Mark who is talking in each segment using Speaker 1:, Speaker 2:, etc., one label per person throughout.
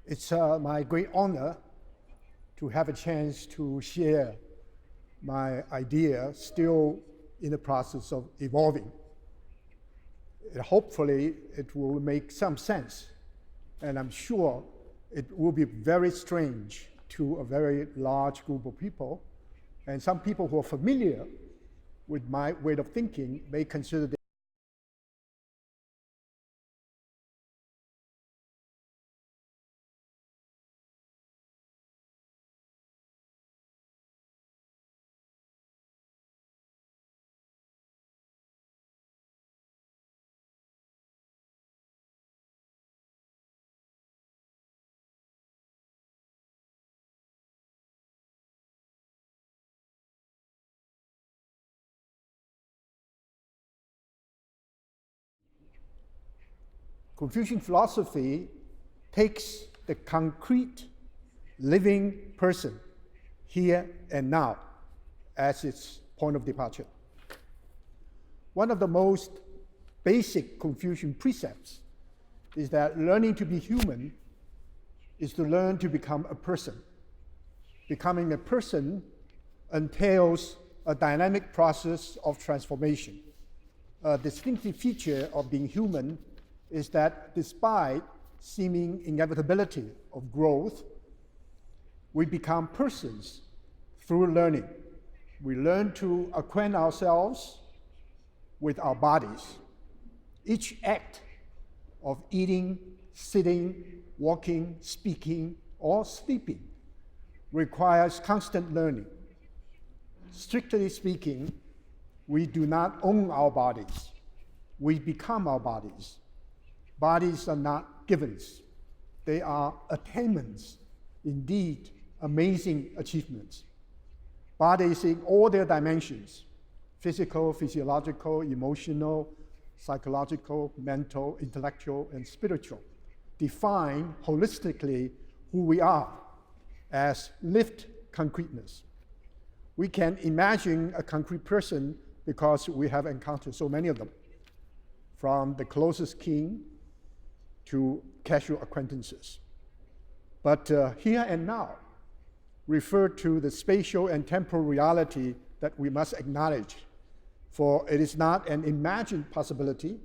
Speaker 1: It's my great honor to have a chance to share my idea, still in the process of evolving. Hopefully, it will make some sense, and I'm sure it will be very strange to a very large group of people, and some people who are familiar with my way of thinking may consider Confucian philosophy takes the concrete living person here and now as its point of departure. One of the most basic Confucian precepts is that learning to be human is to learn to become a person. Becoming a person entails a dynamic process of transformation. A distinctive feature of being human is that despite seeming inevitability of growth, we become persons through learning. We learn to acquaint ourselves with our bodies. Each act of eating, sitting, walking, speaking, or sleeping requires constant learning. Strictly speaking, we do not own our bodies. We become our bodies. Bodies are not givens. They are attainments, indeed amazing achievements. Bodies in all their dimensions, physical, physiological, emotional, psychological, mental, intellectual, and spiritual, define holistically who we are as lived concreteness. We can imagine a concrete person because we have encountered so many of them, from the closest kin to casual acquaintances. But here and now refer to the spatial and temporal reality that we must acknowledge, for it is not an imagined possibility,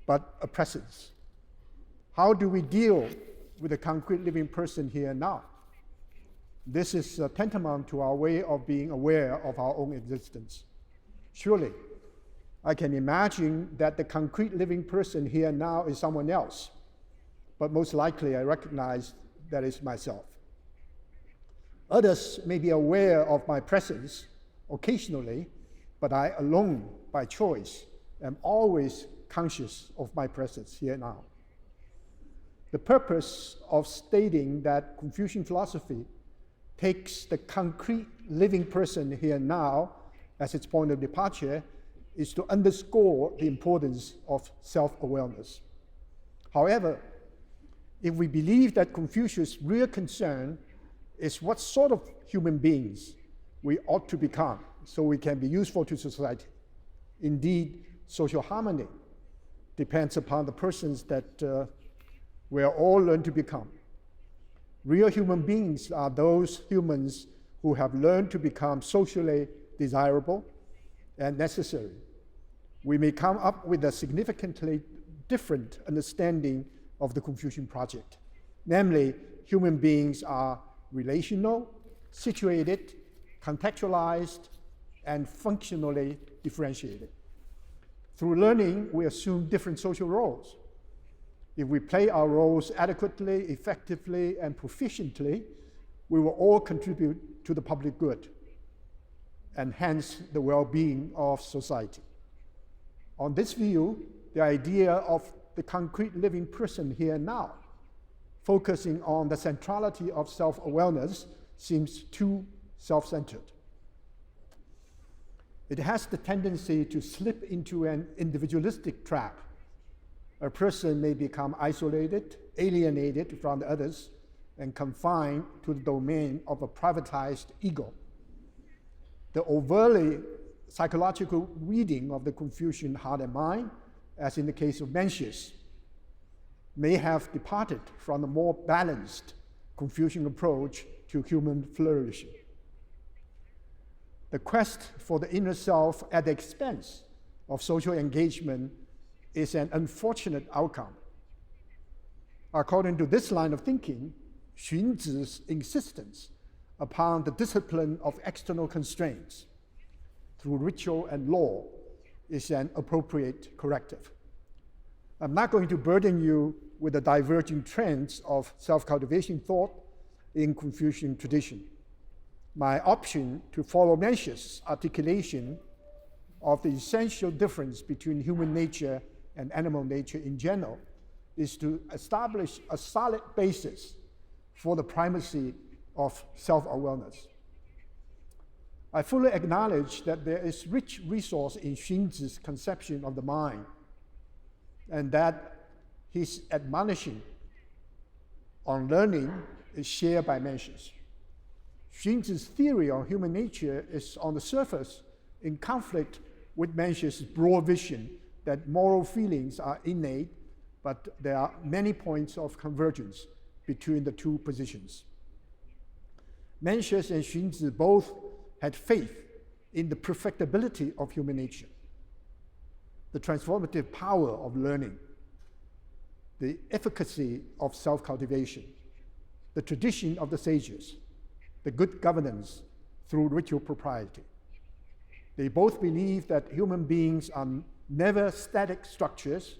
Speaker 1: but a presence. How do we deal with a concrete living person here and now? This is tantamount to our way of being aware of our own existence. Surely, I can imagine that the concrete living person here and now is someone else, but most likely I recognize that is myself. Others may be aware of my presence occasionally, but I alone, by choice, am always conscious of my presence here and now. The purpose of stating that Confucian philosophy takes the concrete living person here and now as its point of departure is to underscore the importance of self-awareness. However, if we believe that Confucius' real concern is what sort of human beings we ought to become so we can be useful to society, indeed, social harmony depends upon the persons that we are all learned to become. Real human beings are those humans who have learned to become socially desirable and necessary. We may come up with a significantly different understanding of the Confucian project. Namely, human beings are relational, situated, contextualized, and functionally differentiated. Through learning, we assume different social roles. If we play our roles adequately, effectively, and proficiently, we will all contribute to the public good, and hence the well-being of society. On this view, the idea of the concrete living person here and now, focusing on the centrality of self-awareness, seems too self-centered. It has the tendency to slip into an individualistic trap. A person may become isolated, alienated from the others, and confined to the domain of a privatized ego. The overtly psychological reading of the Confucian heart and mind, as in the case of Mencius, may have departed from the more balanced Confucian approach to human flourishing. The quest for the inner self at the expense of social engagement is an unfortunate outcome. According to this line of thinking, Xunzi's insistence upon the discipline of external constraints through ritual and law is an appropriate corrective. I'm not going to burden you with the diverging trends of self-cultivation thought in Confucian tradition. My option to follow Mencius' articulation of the essential difference between human nature and animal nature in general is to establish a solid basis for the primacy of self-awareness. I fully acknowledge that there is rich resource in Xunzi's conception of the mind, and that his admonition on learning is shared by Mencius. Xunzi's theory on human nature is on the surface in conflict with Mencius' broad vision that moral feelings are innate, but there are many points of convergence between the two positions. Mencius and Xunzi both had faith in the perfectibility of human nature, the transformative power of learning, the efficacy of self-cultivation, the tradition of the sages, the good governance through ritual propriety. They both believe that human beings are never static structures,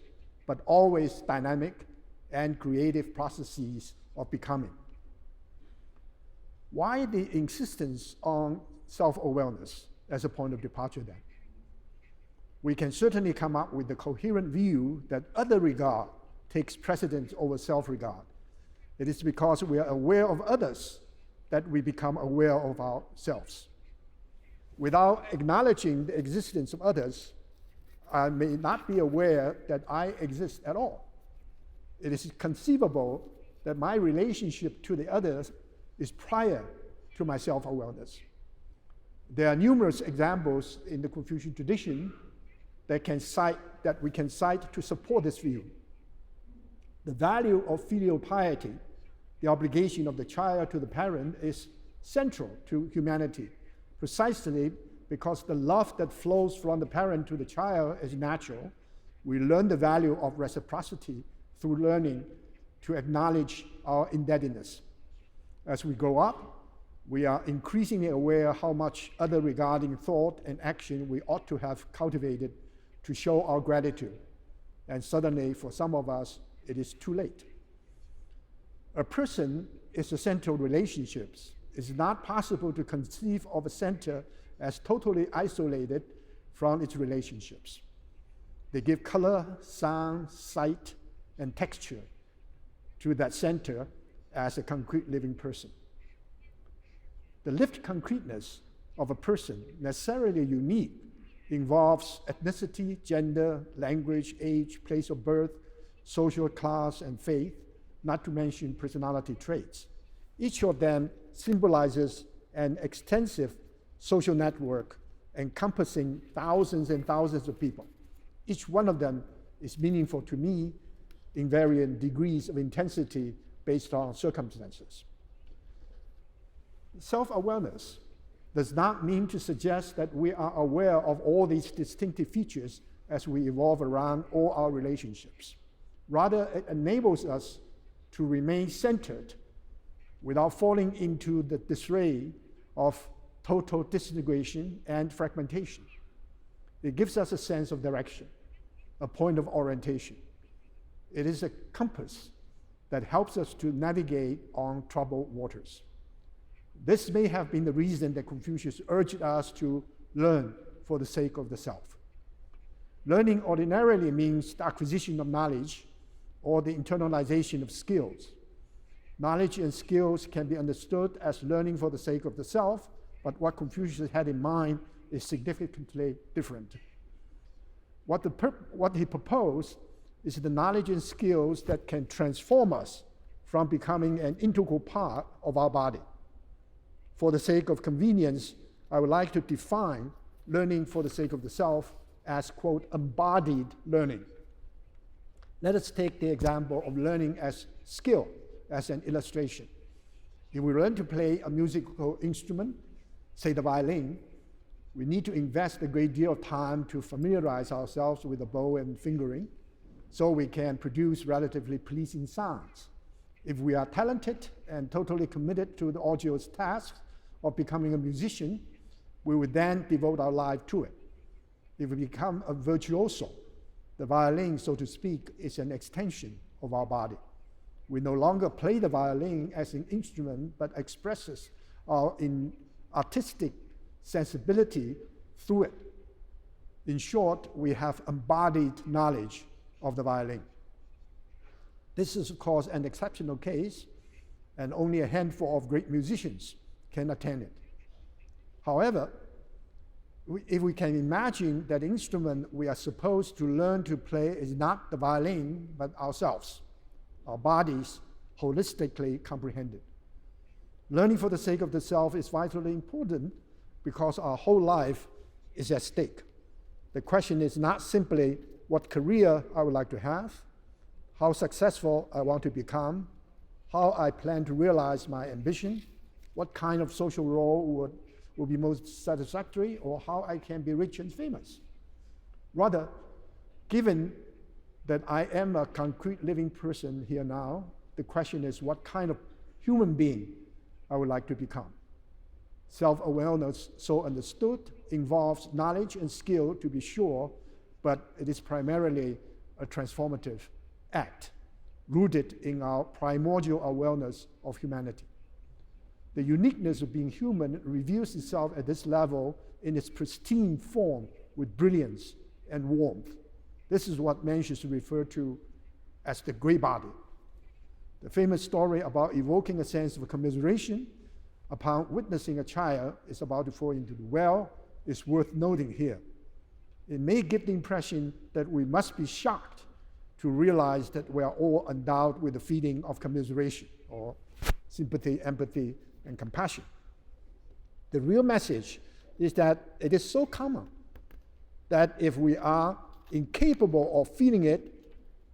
Speaker 1: but always dynamic and creative processes of becoming. Why the insistence on self-awareness as a point of departure then? We can certainly come up with the coherent view that other regard takes precedence over self-regard. It is because we are aware of others that we become aware of ourselves. Without acknowledging the existence of others, I may not be aware that I exist at all. It is conceivable that my relationship to the others is prior to my self-awareness. There are numerous examples in the Confucian tradition that we can cite to support this view. The value of filial piety, the obligation of the child to the parent, is central to humanity, precisely because the love that flows from the parent to the child is natural. We learn the value of reciprocity through learning to acknowledge our indebtedness. As we grow up, we are increasingly aware how much other regarding thought and action we ought to have cultivated to show our gratitude. And suddenly, for some of us, it is too late. A person is a center of relationships. It's not possible to conceive of a center as totally isolated from its relationships. They give color, sound, sight, and texture to that center as a concrete living person. The lived concreteness of a person, necessarily unique, involves ethnicity, gender, language, age, place of birth, social class, and faith, not to mention personality traits. Each of them symbolizes an extensive social network encompassing thousands and thousands of people. Each one of them is meaningful to me in varying degrees of intensity based on circumstances. Self-awareness does not mean to suggest that we are aware of all these distinctive features as we evolve around all our relationships. Rather, it enables us to remain centered without falling into the disarray of total disintegration and fragmentation. It gives us a sense of direction, a point of orientation. It is a compass that helps us to navigate on troubled waters. This may have been the reason that Confucius urged us to learn for the sake of the self. Learning ordinarily means the acquisition of knowledge or the internalization of skills. Knowledge and skills can be understood as learning for the sake of the self, but what Confucius had in mind is significantly different. What he proposed is the knowledge and skills that can transform us from becoming an integral part of our body. For the sake of convenience, I would like to define learning for the sake of the self as, quote, embodied learning. Let us take the example of learning as skill as an illustration. If we learn to play a musical instrument, say the violin, we need to invest a great deal of time to familiarize ourselves with the bow and fingering so we can produce relatively pleasing sounds. If we are talented and totally committed to the arduous task of becoming a musician, we would then devote our life to it. If we become a virtuoso, the violin, so to speak, is an extension of our body. We no longer play the violin as an instrument, but expresses our artistic sensibility through it. In short, we have embodied knowledge of the violin. This is, of course, an exceptional case, and only a handful of great musicians can attain it. However, if we can imagine that instrument we are supposed to learn to play is not the violin, but ourselves, our bodies holistically comprehended. Learning for the sake of the self is vitally important because our whole life is at stake. The question is not simply what career I would like to have, how successful I want to become, how I plan to realize my ambition, what kind of social role would be most satisfactory, or how I can be rich and famous. Rather, given that I am a concrete living person here now, the question is what kind of human being I would like to become. Self-awareness, so understood, involves knowledge and skill to be sure, but it is primarily a transformative act, rooted in our primordial awareness of humanity. The uniqueness of being human reveals itself at this level in its pristine form with brilliance and warmth. This is what Mencius referred to as the gray body. The famous story about evoking a sense of commiseration upon witnessing a child is about to fall into the well is worth noting here. It may give the impression that we must be shocked to realize that we are all endowed with the feeling of commiseration or sympathy, empathy, and compassion. The real message is that it is so common that if we are incapable of feeling it,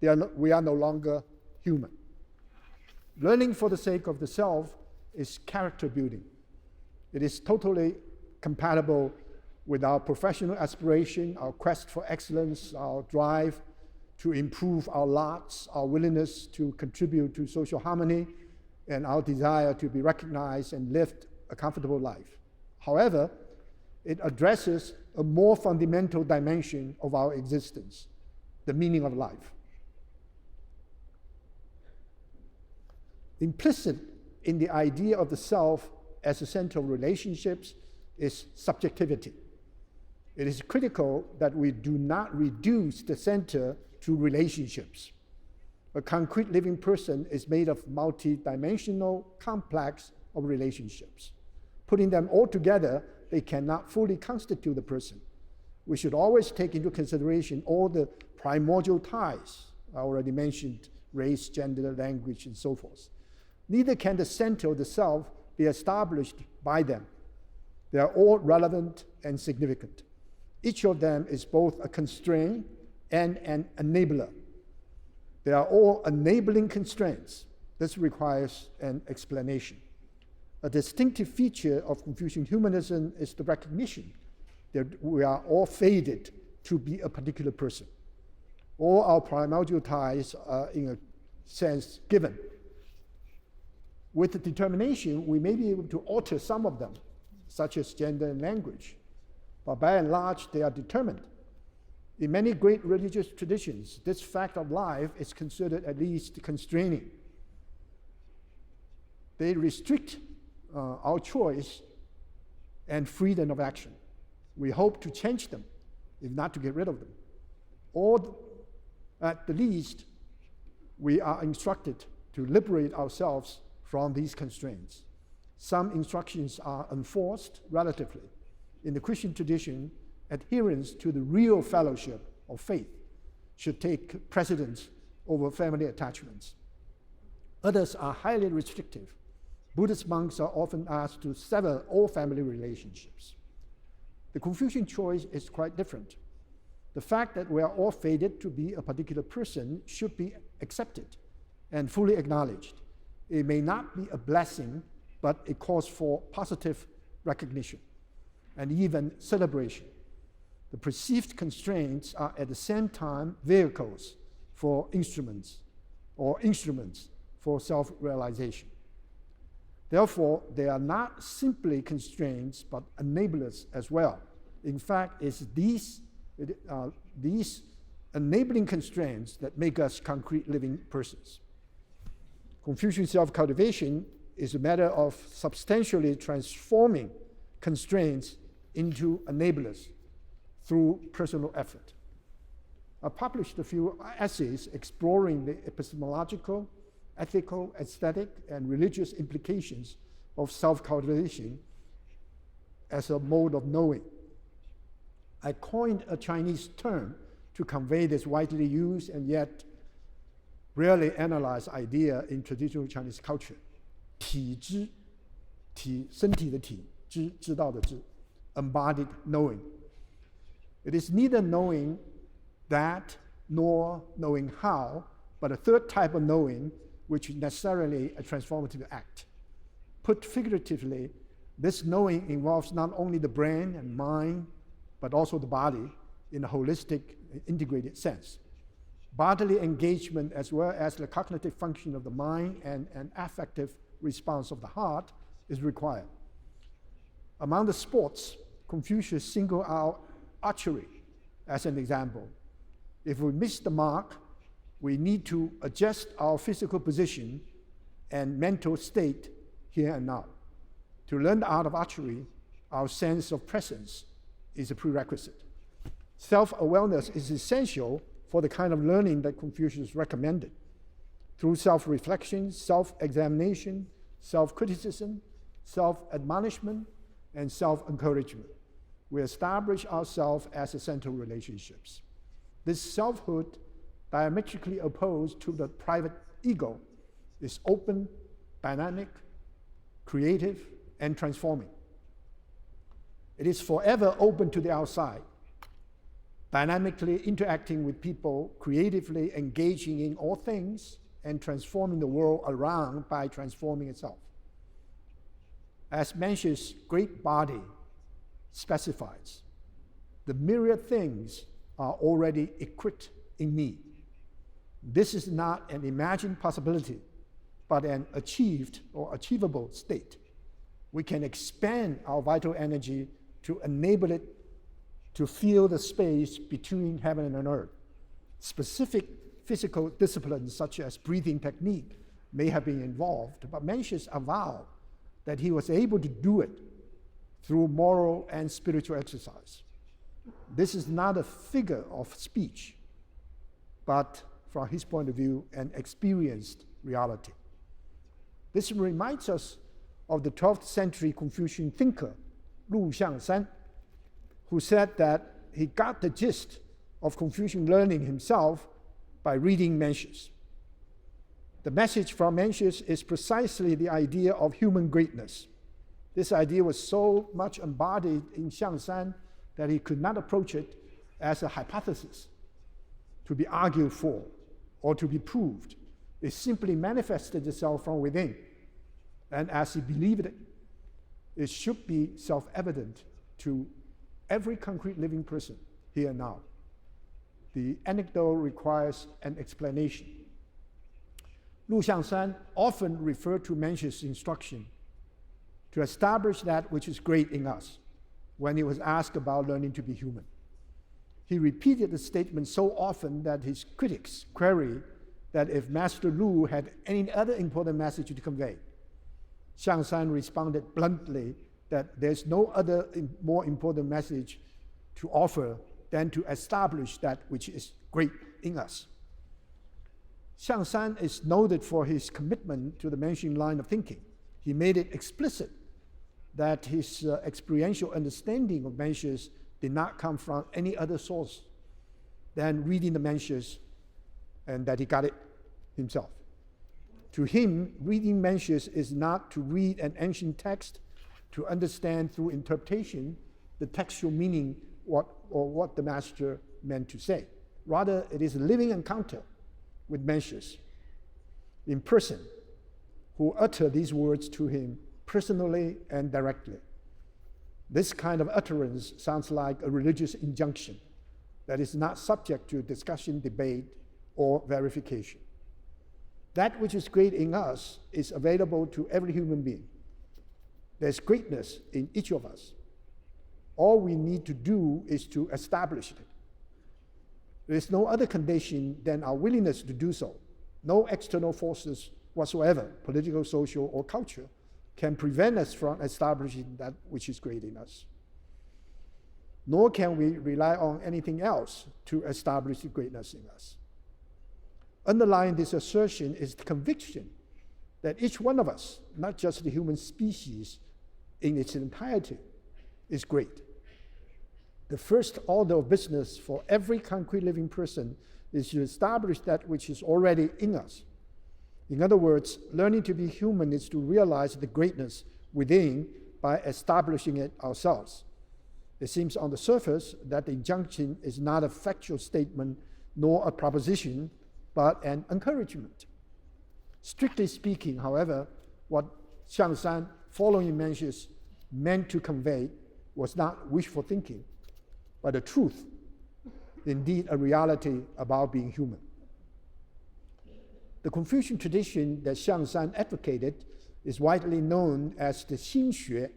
Speaker 1: we are no longer human. Learning for the sake of the self is character building. It is totally compatible with our professional aspiration, our quest for excellence, our drive to improve our lots, our willingness to contribute to social harmony, and our desire to be recognized and live a comfortable life. However, it addresses a more fundamental dimension of our existence, the meaning of life. Implicit in the idea of the self as a center of relationships is subjectivity. It is critical that we do not reduce the center to relationships. A concrete living person is made of multi-dimensional complex of relationships. Putting them all together, they cannot fully constitute the person. We should always take into consideration all the primordial ties. I already mentioned race, gender, language, and so forth. Neither can the center of the self be established by them. They are all relevant and significant. Each of them is both a constraint and an enabler. They are all enabling constraints. This requires an explanation. A distinctive feature of Confucian humanism is the recognition that we are all fated to be a particular person. All our primordial ties are, in a sense, given. With the determination, we may be able to alter some of them, such as gender and language, but by and large, they are determined. In many great religious traditions, this fact of life is considered at least constraining. They restrict our choice and freedom of action. We hope to change them, if not to get rid of them. Or at the least, we are instructed to liberate ourselves from these constraints. Some instructions are enforced relatively. In the Christian tradition, adherence to the real fellowship of faith should take precedence over family attachments. Others are highly restrictive. Buddhist monks are often asked to sever all family relationships. The Confucian choice is quite different. The fact that we are all fated to be a particular person should be accepted and fully acknowledged. It may not be a blessing, but it calls for positive recognition and even celebration. The perceived constraints are at the same time vehicles for instruments for self-realization. Therefore, they are not simply constraints, but enablers as well. In fact, it's these enabling constraints that make us concrete living persons. Confucian self-cultivation is a matter of substantially transforming constraints into enablers through personal effort. I published a few essays exploring the epistemological, ethical, aesthetic, and religious implications of self-cultivation as a mode of knowing. I coined a Chinese term to convey this widely used and yet rarely analyzed idea in traditional Chinese culture. 体知, 身体的体, 知道的知, embodied knowing. It is neither knowing that nor knowing how, but a third type of knowing which is necessarily a transformative act. Put figuratively, this knowing involves not only the brain and mind, but also the body in a holistic, integrated sense. Bodily engagement as well as the cognitive function of the mind and an affective response of the heart is required. Among the sports, Confucius singled out archery as an example. If we miss the mark, we need to adjust our physical position and mental state here and now. To learn the art of archery, our sense of presence is a prerequisite. Self-awareness is essential for the kind of learning that Confucius recommended. Through self-reflection, self-examination, self-criticism, self-admonishment, and self-encouragement, we establish ourselves as essential relationships. This selfhood, diametrically opposed to the private ego, is open, dynamic, creative, and transforming. It is forever open to the outside, dynamically interacting with people, creatively engaging in all things, and transforming the world around by transforming itself. As Mencius' great body specifies, the myriad things are already equipped in me. This is not an imagined possibility, but an achieved or achievable state. We can expand our vital energy to enable it to fill the space between heaven and earth. Specific physical disciplines such as breathing technique may have been involved, but Mencius avowed that he was able to do it through moral and spiritual exercise. This is not a figure of speech, but from his point of view, an experienced reality. This reminds us of the 12th century Confucian thinker, Lu Xiangshan, who said that he got the gist of Confucian learning himself by reading Mencius. The message from Mencius is precisely the idea of human greatness. This idea was so much embodied in Xiangshan that he could not approach it as a hypothesis to be argued for or to be proved. It simply manifested itself from within. And as he believed it, it should be self-evident to every concrete living person here and now. The anecdote requires an explanation. Lu Xiangshan often referred to Mencius' instruction to establish that which is great in us when he was asked about learning to be human. He repeated the statement so often that his critics queried that if Master Lu had any other important message to convey. Xiangshan responded bluntly that there's no other more important message to offer than to establish that which is great in us. Xiangshan is noted for his commitment to the Mencius line of thinking. He made it explicit that his experiential understanding of Mencius did not come from any other source than reading the Mencius, and that he got it himself. To him, reading Mencius is not to read an ancient text to understand through interpretation the textual meaning what the master meant to say. Rather, it is a living encounter with Mencius in person, who utter these words to him personally and directly. This kind of utterance sounds like a religious injunction that is not subject to discussion, debate, or verification. That which is great in us is available to every human being. There's greatness in each of us. All we need to do is to establish it. There is no other condition than our willingness to do so. No external forces whatsoever, political, social, or culture, can prevent us from establishing that which is great in us. Nor can we rely on anything else to establish the greatness in us. Underlying this assertion is the conviction that each one of us, not just the human species in its entirety, is great. The first order of business for every concrete living person is to establish that which is already in us. In other words, learning to be human is to realize the greatness within by establishing it ourselves. It seems on the surface that the injunction is not a factual statement nor a proposition, but an encouragement. Strictly speaking, however, what Xiangshan following mentions meant to convey was not wishful thinking, but a truth, indeed a reality about being human. The Confucian tradition that Xiangshan advocated is widely known as the Xinxue,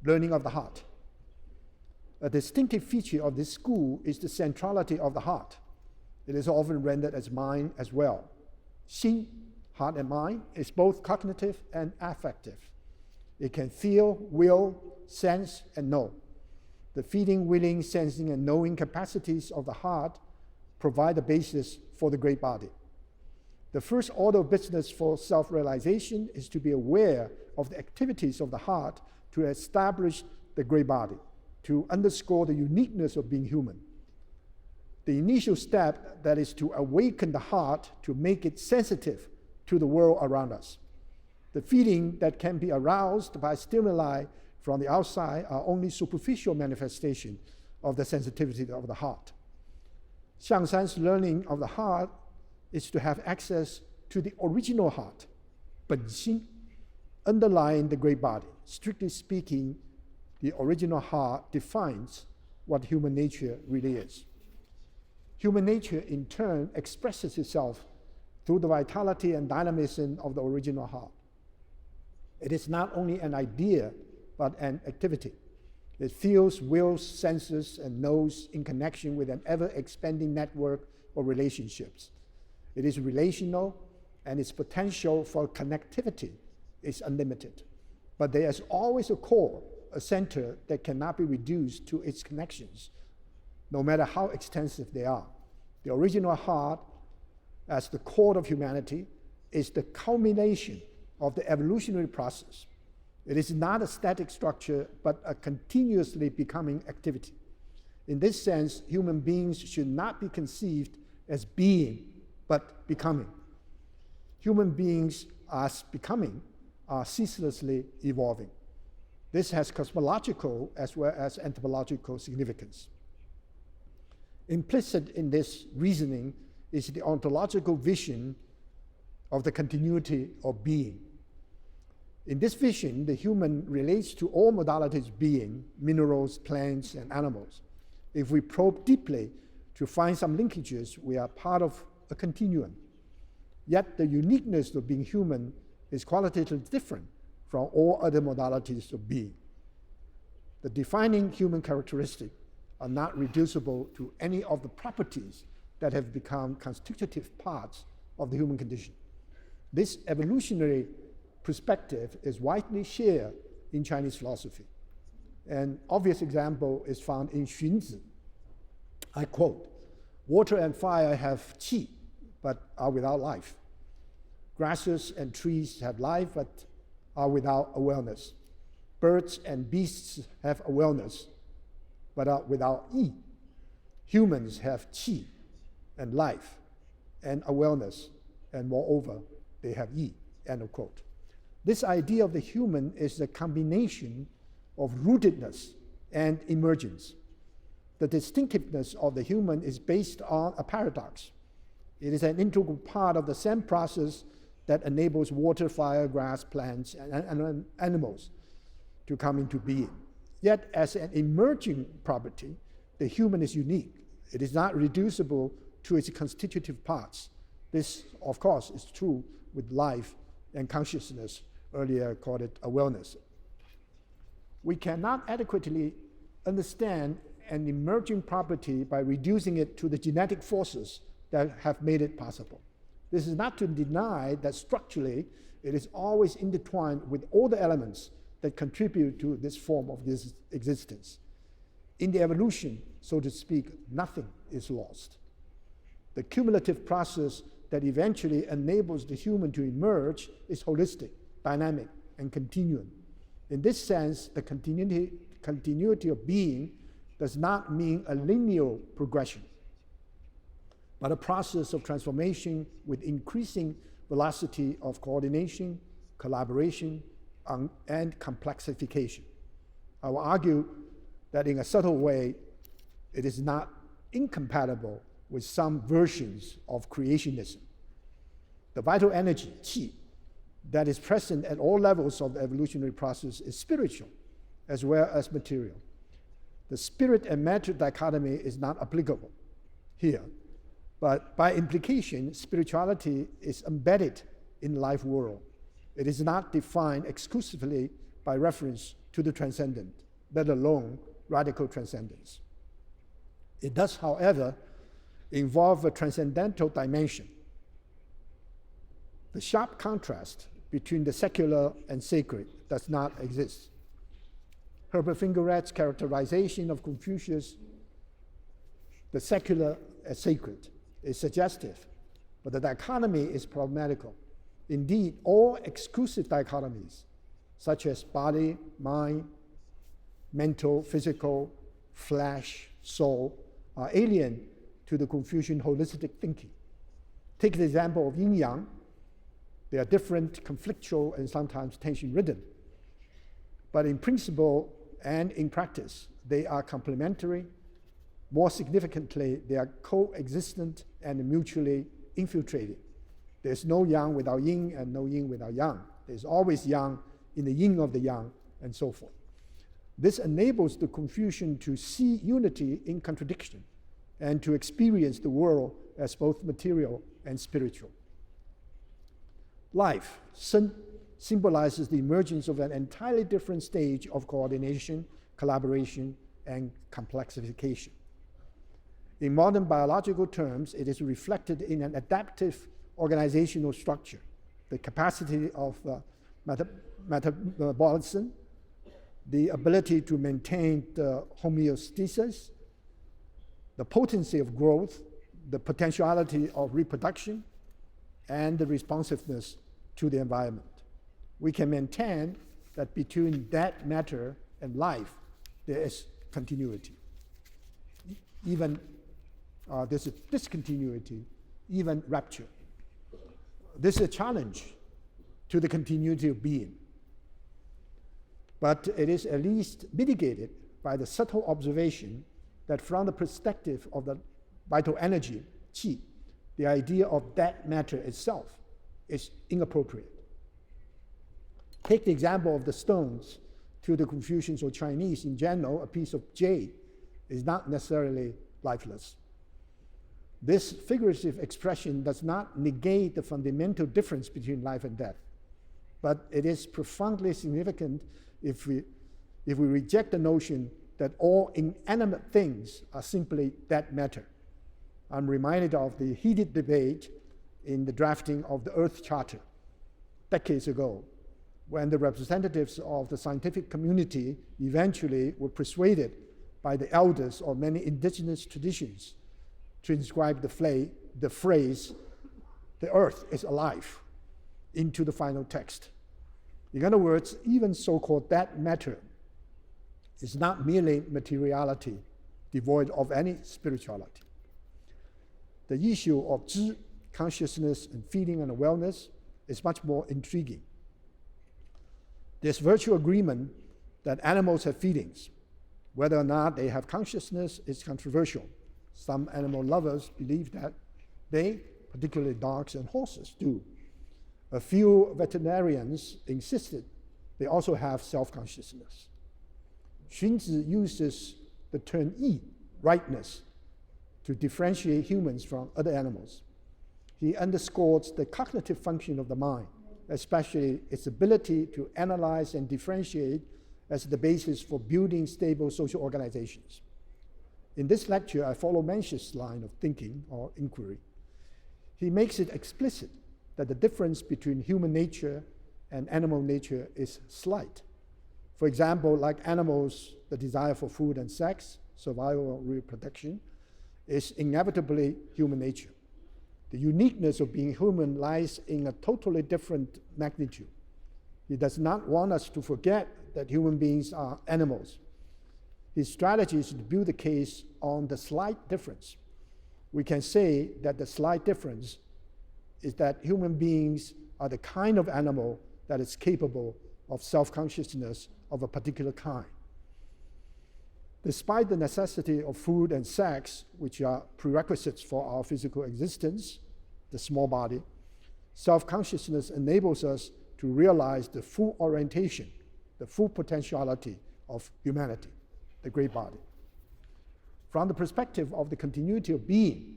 Speaker 1: learning of the heart. A distinctive feature of this school is the centrality of the heart. It is often rendered as mind as well. Xin, heart and mind, is both cognitive and affective. It can feel, will, sense, and know. The feeling, willing, sensing, and knowing capacities of the heart provide the basis for the great body. The first order of business for self-realization is to be aware of the activities of the heart to establish the great body, to underscore the uniqueness of being human. The initial step, that is to awaken the heart to make it sensitive to the world around us. The feeling that can be aroused by stimuli from the outside are only superficial manifestations of the sensitivity of the heart. Xiangshan's learning of the heart is to have access to the original heart, 本心, underlying the great body. Strictly speaking, the original heart defines what human nature really is. Human nature, in turn, expresses itself through the vitality and dynamism of the original heart. It is not only an idea, but an activity. It feels, wills, senses, and knows in connection with an ever-expanding network of relationships. It is relational, and its potential for connectivity is unlimited. But there is always a core, a center that cannot be reduced to its connections, no matter how extensive they are. The original heart, as the core of humanity, is the culmination of the evolutionary process. It is not a static structure, but a continuously becoming activity. In this sense, human beings should not be conceived as being, but becoming. Human beings as becoming are ceaselessly evolving. This has cosmological as well as anthropological significance. Implicit in this reasoning is the ontological vision of the continuity of being. In this vision, the human relates to all modalities of being, minerals, plants, and animals. If we probe deeply to find some linkages, we are part of a continuum. Yet the uniqueness of being human is qualitatively different from all other modalities of being. The defining human characteristics are not reducible to any of the properties that have become constitutive parts of the human condition. This evolutionary perspective is widely shared in Chinese philosophy. An obvious example is found in Xunzi. I quote, "Water and fire have qi, but are without life. Grasses and trees have life, but are without awareness. Birds and beasts have awareness, but are without yi. Humans have qi and life and awareness, and moreover, they have yi," end of quote. This idea of the human is the combination of rootedness and emergence. The distinctiveness of the human is based on a paradox. It is an integral part of the same process that enables water, fire, grass, plants, and animals to come into being. Yet, as an emerging property, the human is unique. It is not reducible to its constitutive parts. This, of course, is true with life and consciousness. Earlier I called it awareness. We cannot adequately understand an emerging property by reducing it to the genetic forces that have made it possible. This is not to deny that structurally it is always intertwined with all the elements that contribute to this form of this existence. In the evolution, so to speak, nothing is lost. The cumulative process that eventually enables the human to emerge is holistic, dynamic, and continuum. In this sense, the continuity of being does not mean a linear progression, but a process of transformation with increasing velocity of coordination, collaboration, and complexification. I will argue that in a subtle way, it is not incompatible with some versions of creationism. The vital energy, qi, that is present at all levels of the evolutionary process is spiritual as well as material. The spirit and matter dichotomy is not applicable here, but by implication, spirituality is embedded in the life world. It is not defined exclusively by reference to the transcendent, let alone radical transcendence. It does, however, involve a transcendental dimension. The sharp contrast between the secular and sacred does not exist. Herbert Fingeret's characterization of Confucius, the secular as sacred, is suggestive, but the dichotomy is problematical. Indeed, all exclusive dichotomies, such as body, mind, mental, physical, flesh, soul, are alien to the Confucian holistic thinking. Take the example of yin-yang. They are different, conflictual, and sometimes tension-ridden. But in principle and in practice, they are complementary. More significantly, they are coexistent and mutually infiltrating. There's no yang without yin and no yin without yang. There's always yang in the yin of the yang, and so forth. This enables the Confucian to see unity in contradiction and to experience the world as both material and spiritual. Life symbolizes the emergence of an entirely different stage of coordination, collaboration, and complexification. In modern biological terms, it is reflected in an adaptive organizational structure, the capacity of metabolism, the ability to maintain the homeostasis, the potency of growth, the potentiality of reproduction, and the responsiveness to the environment. We can maintain that between that matter and life, there is continuity. Even there's a discontinuity, even rupture. This is a challenge to the continuity of being. But it is at least mitigated by the subtle observation that from the perspective of the vital energy, qi, the idea of that matter itself is inappropriate. Take the example of the stones. To the Confucians or Chinese in general, a piece of jade is not necessarily lifeless. This figurative expression does not negate the fundamental difference between life and death, but it is profoundly significant if we reject the notion that all inanimate things are simply that matter. I'm reminded of the heated debate in the drafting of the Earth Charter decades ago, when the representatives of the scientific community eventually were persuaded by the elders of many indigenous traditions to inscribe the phrase, "the earth is alive," into the final text. In other words, even so-called that matter is not merely materiality devoid of any spirituality. The issue of zhi, consciousness and feeling and awareness, is much more intriguing. There's virtual agreement that animals have feelings. Whether or not they have consciousness is controversial. Some animal lovers believe that they, particularly dogs and horses, do. A few veterinarians insisted they also have self-consciousness. Xunzi uses the term yi, rightness, to differentiate humans from other animals. He underscores the cognitive function of the mind, especially its ability to analyze and differentiate as the basis for building stable social organizations. In this lecture, I follow Mensch's line of thinking or inquiry. He makes it explicit that the difference between human nature and animal nature is slight. For example, like animals, the desire for food and sex, survival or reproduction, is inevitably human nature. The uniqueness of being human lies in a totally different magnitude. He does not want us to forget that human beings are animals. His strategy is to build the case on the slight difference. We can say that the slight difference is that human beings are the kind of animal that is capable of self-consciousness of a particular kind. Despite the necessity of food and sex, which are prerequisites for our physical existence, the small body, self-consciousness enables us to realize the full orientation, the full potentiality of humanity, the great body. From the perspective of the continuity of being,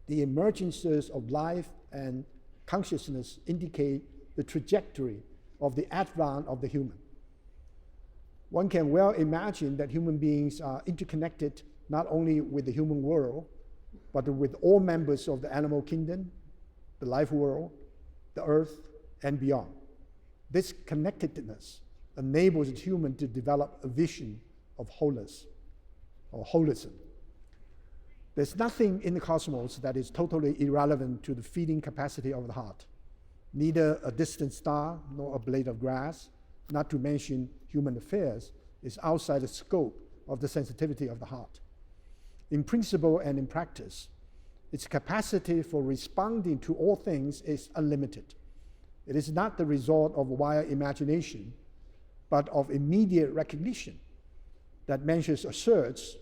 Speaker 1: the emergences of life and consciousness indicate the trajectory of the advance of the human. One can well imagine that human beings are interconnected not only with the human world, but with all members of the animal kingdom, the life world, the earth, and beyond. This connectedness enables the human to develop a vision of wholeness or holism. There's nothing in the cosmos that is totally irrelevant to the feeding capacity of the heart. Neither a distant star nor a blade of grass, not to mention human affairs, is outside the scope of the sensitivity of the heart. In principle and in practice, its capacity for responding to all things is unlimited. It is not the result of wild imagination, but of immediate recognition that Mencius asserts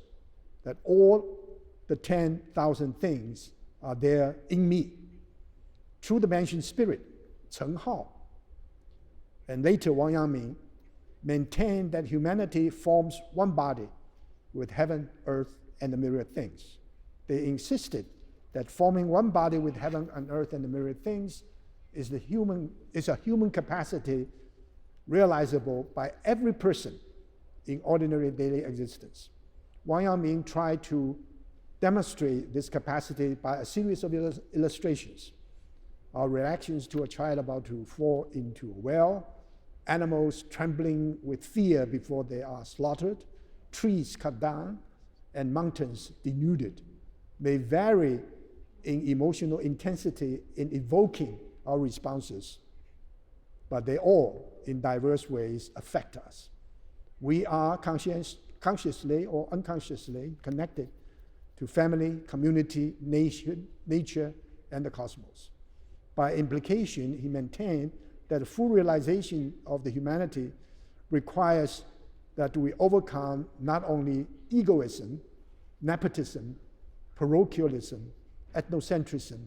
Speaker 1: that all the 10,000 things are there in me. Through the mentioned spirit, Cheng Hao, and later Wang Yangming, maintained that humanity forms one body with heaven, earth, and the myriad things. They insisted that forming one body with heaven and earth and the myriad things is a human capacity realizable by every person in ordinary daily existence. Wang Yangming tried to demonstrate this capacity by a series of illustrations. Our reactions to a child about to fall into a well, animals trembling with fear before they are slaughtered, trees cut down, and mountains denuded, may vary in emotional intensity in evoking our responses, but they all, in diverse ways, affect us. We are consciously or unconsciously connected to family, community, nation, nature, and the cosmos. By implication, he maintained that the full realization of the humanity requires that we overcome not only egoism, nepotism, parochialism, ethnocentrism,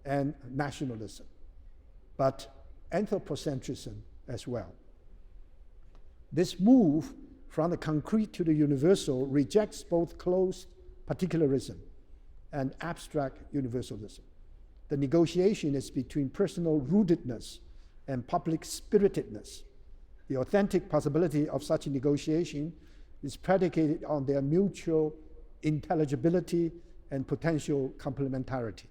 Speaker 1: and nationalism, but anthropocentrism as well. This move from the concrete to the universal rejects both closed particularism and abstract universalism. The negotiation is between personal rootedness and public spiritedness. The authentic possibility of such a negotiation is predicated on their mutual intelligibility and potential complementarity.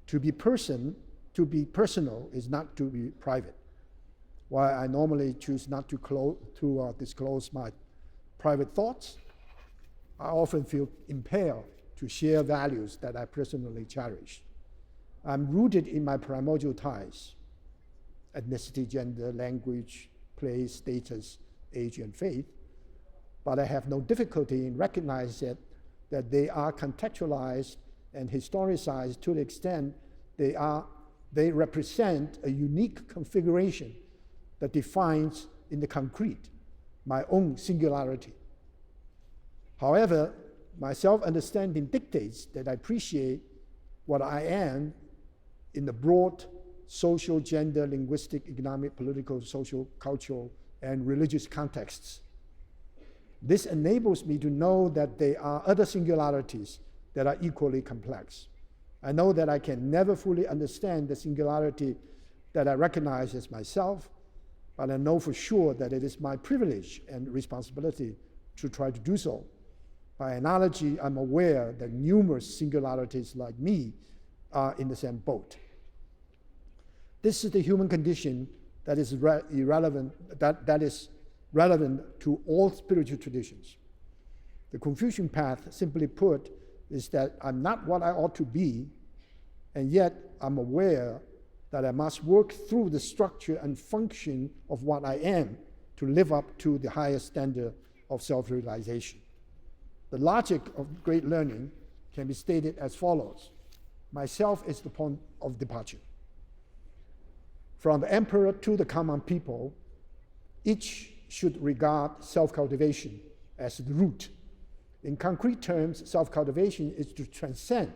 Speaker 1: To be personal is not to be private. While I normally choose not to disclose my private thoughts, I often feel impelled to share values that I personally cherish. I'm rooted in my primordial ties, ethnicity, gender, language, place, status, age, and faith, but I have no difficulty in recognizing that they are contextualized and historicized to the extent they represent a unique configuration that defines in the concrete my own singularity. However, my self-understanding dictates that I appreciate what I am in the broad social, gender, linguistic, economic, political, social, cultural, and religious contexts. This enables me to know that there are other singularities that are equally complex. I know that I can never fully understand the singularity that I recognize as myself, but I know for sure that it is my privilege and responsibility to try to do so. By analogy, I'm aware that numerous singularities like me are in the same boat. This is the human condition that is that is relevant to all spiritual traditions. The Confucian path, simply put, is that I'm not what I ought to be, and yet I'm aware that I must work through the structure and function of what I am to live up to the highest standard of self-realization. The logic of great learning can be stated as follows. Myself is the point of departure. From the emperor to the common people, each should regard self-cultivation as the root. In concrete terms, self-cultivation is to transcend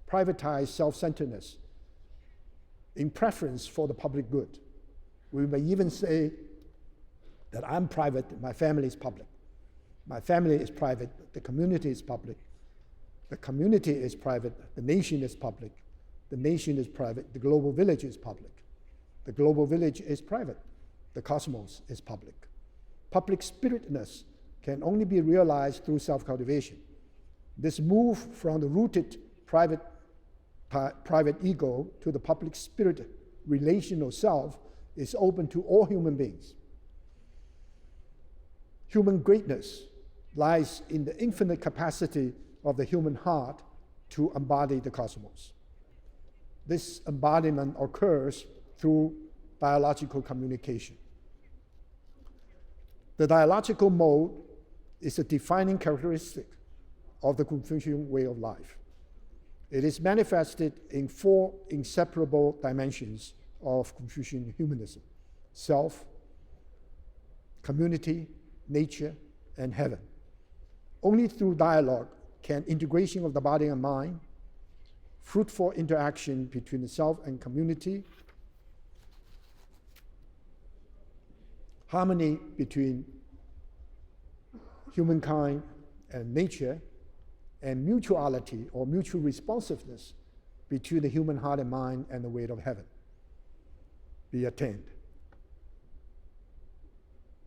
Speaker 1: privatized self-centeredness in preference for the public good. We may even say that I'm private, my family is public. My family is private, the community is public. The community is private, the nation is public. The nation is private, the global village is public. The global village is private, the cosmos is public. Public spiritedness can only be realized through self-cultivation. This move from the rooted private ego to the public spirit relational self is open to all human beings. Human greatness lies in the infinite capacity of the human heart to embody the cosmos. This embodiment occurs through dialogical communication. The dialogical mode is a defining characteristic of the Confucian way of life. It is manifested in 4 inseparable dimensions of Confucian humanism: self, community, nature, and heaven. Only through dialogue can integration of the body and mind, fruitful interaction between the self and community, harmony between humankind and nature, and mutuality or mutual responsiveness between the human heart and mind and the weight of heaven be attained.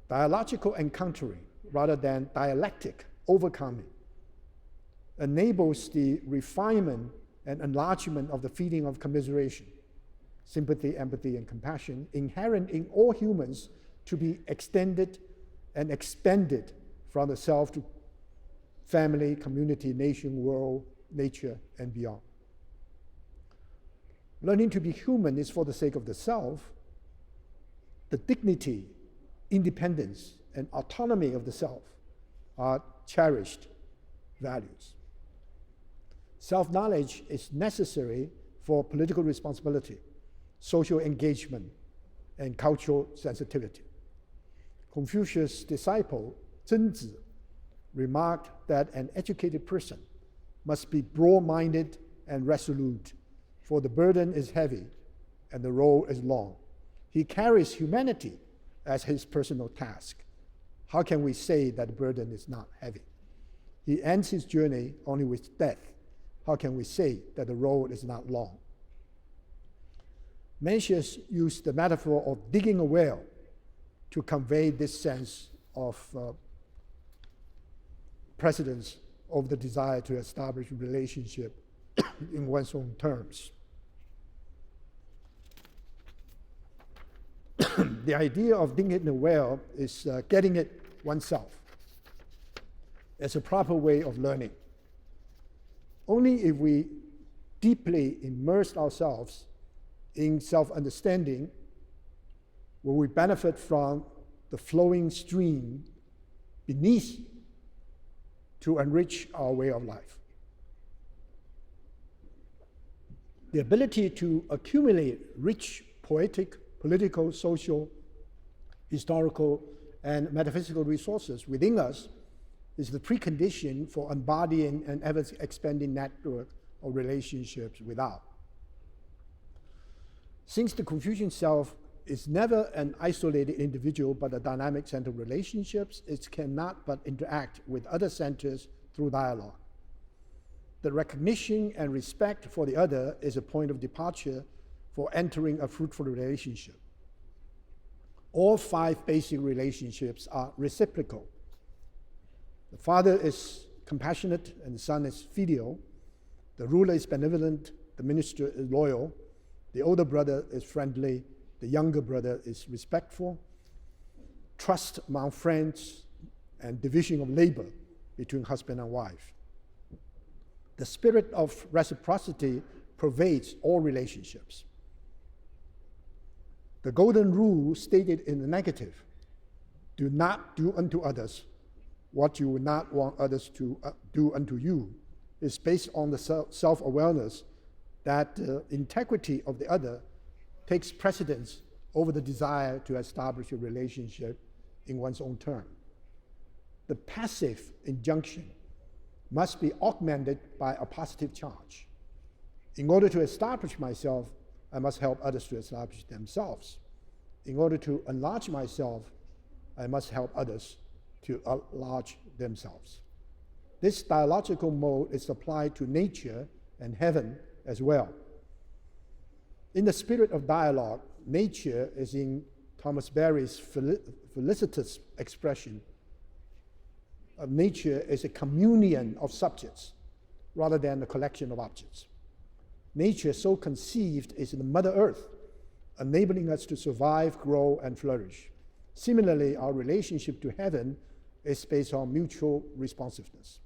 Speaker 1: Dialogical encountering rather than dialectic overcoming enables the refinement and enlargement of the feeling of commiseration, sympathy, empathy, and compassion inherent in all humans to be extended and expanded from the self to family, community, nation, world, nature, and beyond. Learning to be human is for the sake of the self. The dignity, independence, and autonomy of the self are cherished values. Self-knowledge is necessary for political responsibility, social engagement, and cultural sensitivity. Confucius' disciple, Zhenzi, remarked that an educated person must be broad-minded and resolute, for the burden is heavy and the road is long. He carries humanity as his personal task. How can we say that the burden is not heavy? He ends his journey only with death. How can we say that the road is not long? Mencius used the metaphor of digging a well to convey this sense of precedence of the desire to establish a relationship in one's own terms. The idea of digging a well is getting it oneself as a proper way of learning. Only if we deeply immerse ourselves in self-understanding will we benefit from the flowing stream beneath to enrich our way of life. The ability to accumulate rich poetic, political, social, historical, and metaphysical resources within us is the precondition for embodying an ever-expanding network of relationships without. Since the Confucian self is never an isolated individual but a dynamic center of relationships, it cannot but interact with other centers through dialogue. The recognition and respect for the other is a point of departure for entering a fruitful relationship. All 5 basic relationships are reciprocal. The father is compassionate and the son is filial. The ruler is benevolent, the minister is loyal. The older brother is friendly, the younger brother is respectful. Trust among friends and division of labor between husband and wife. The spirit of reciprocity pervades all relationships. The golden rule stated in the negative, do not do unto others what you would not want others to do unto you, is based on the self-awareness that the integrity of the other takes precedence over the desire to establish a relationship in one's own term. The passive injunction must be augmented by a positive charge. In order to establish myself, I must help others to establish themselves. In order to enlarge myself, I must help others to enlarge themselves. This dialogical mode is applied to nature and heaven as well. In the spirit of dialogue, nature is in Thomas Berry's felicitous expression of nature is a communion of subjects rather than a collection of objects. Nature so conceived is the Mother Earth, enabling us to survive, grow, and flourish. Similarly, our relationship to heaven is based on mutual responsiveness.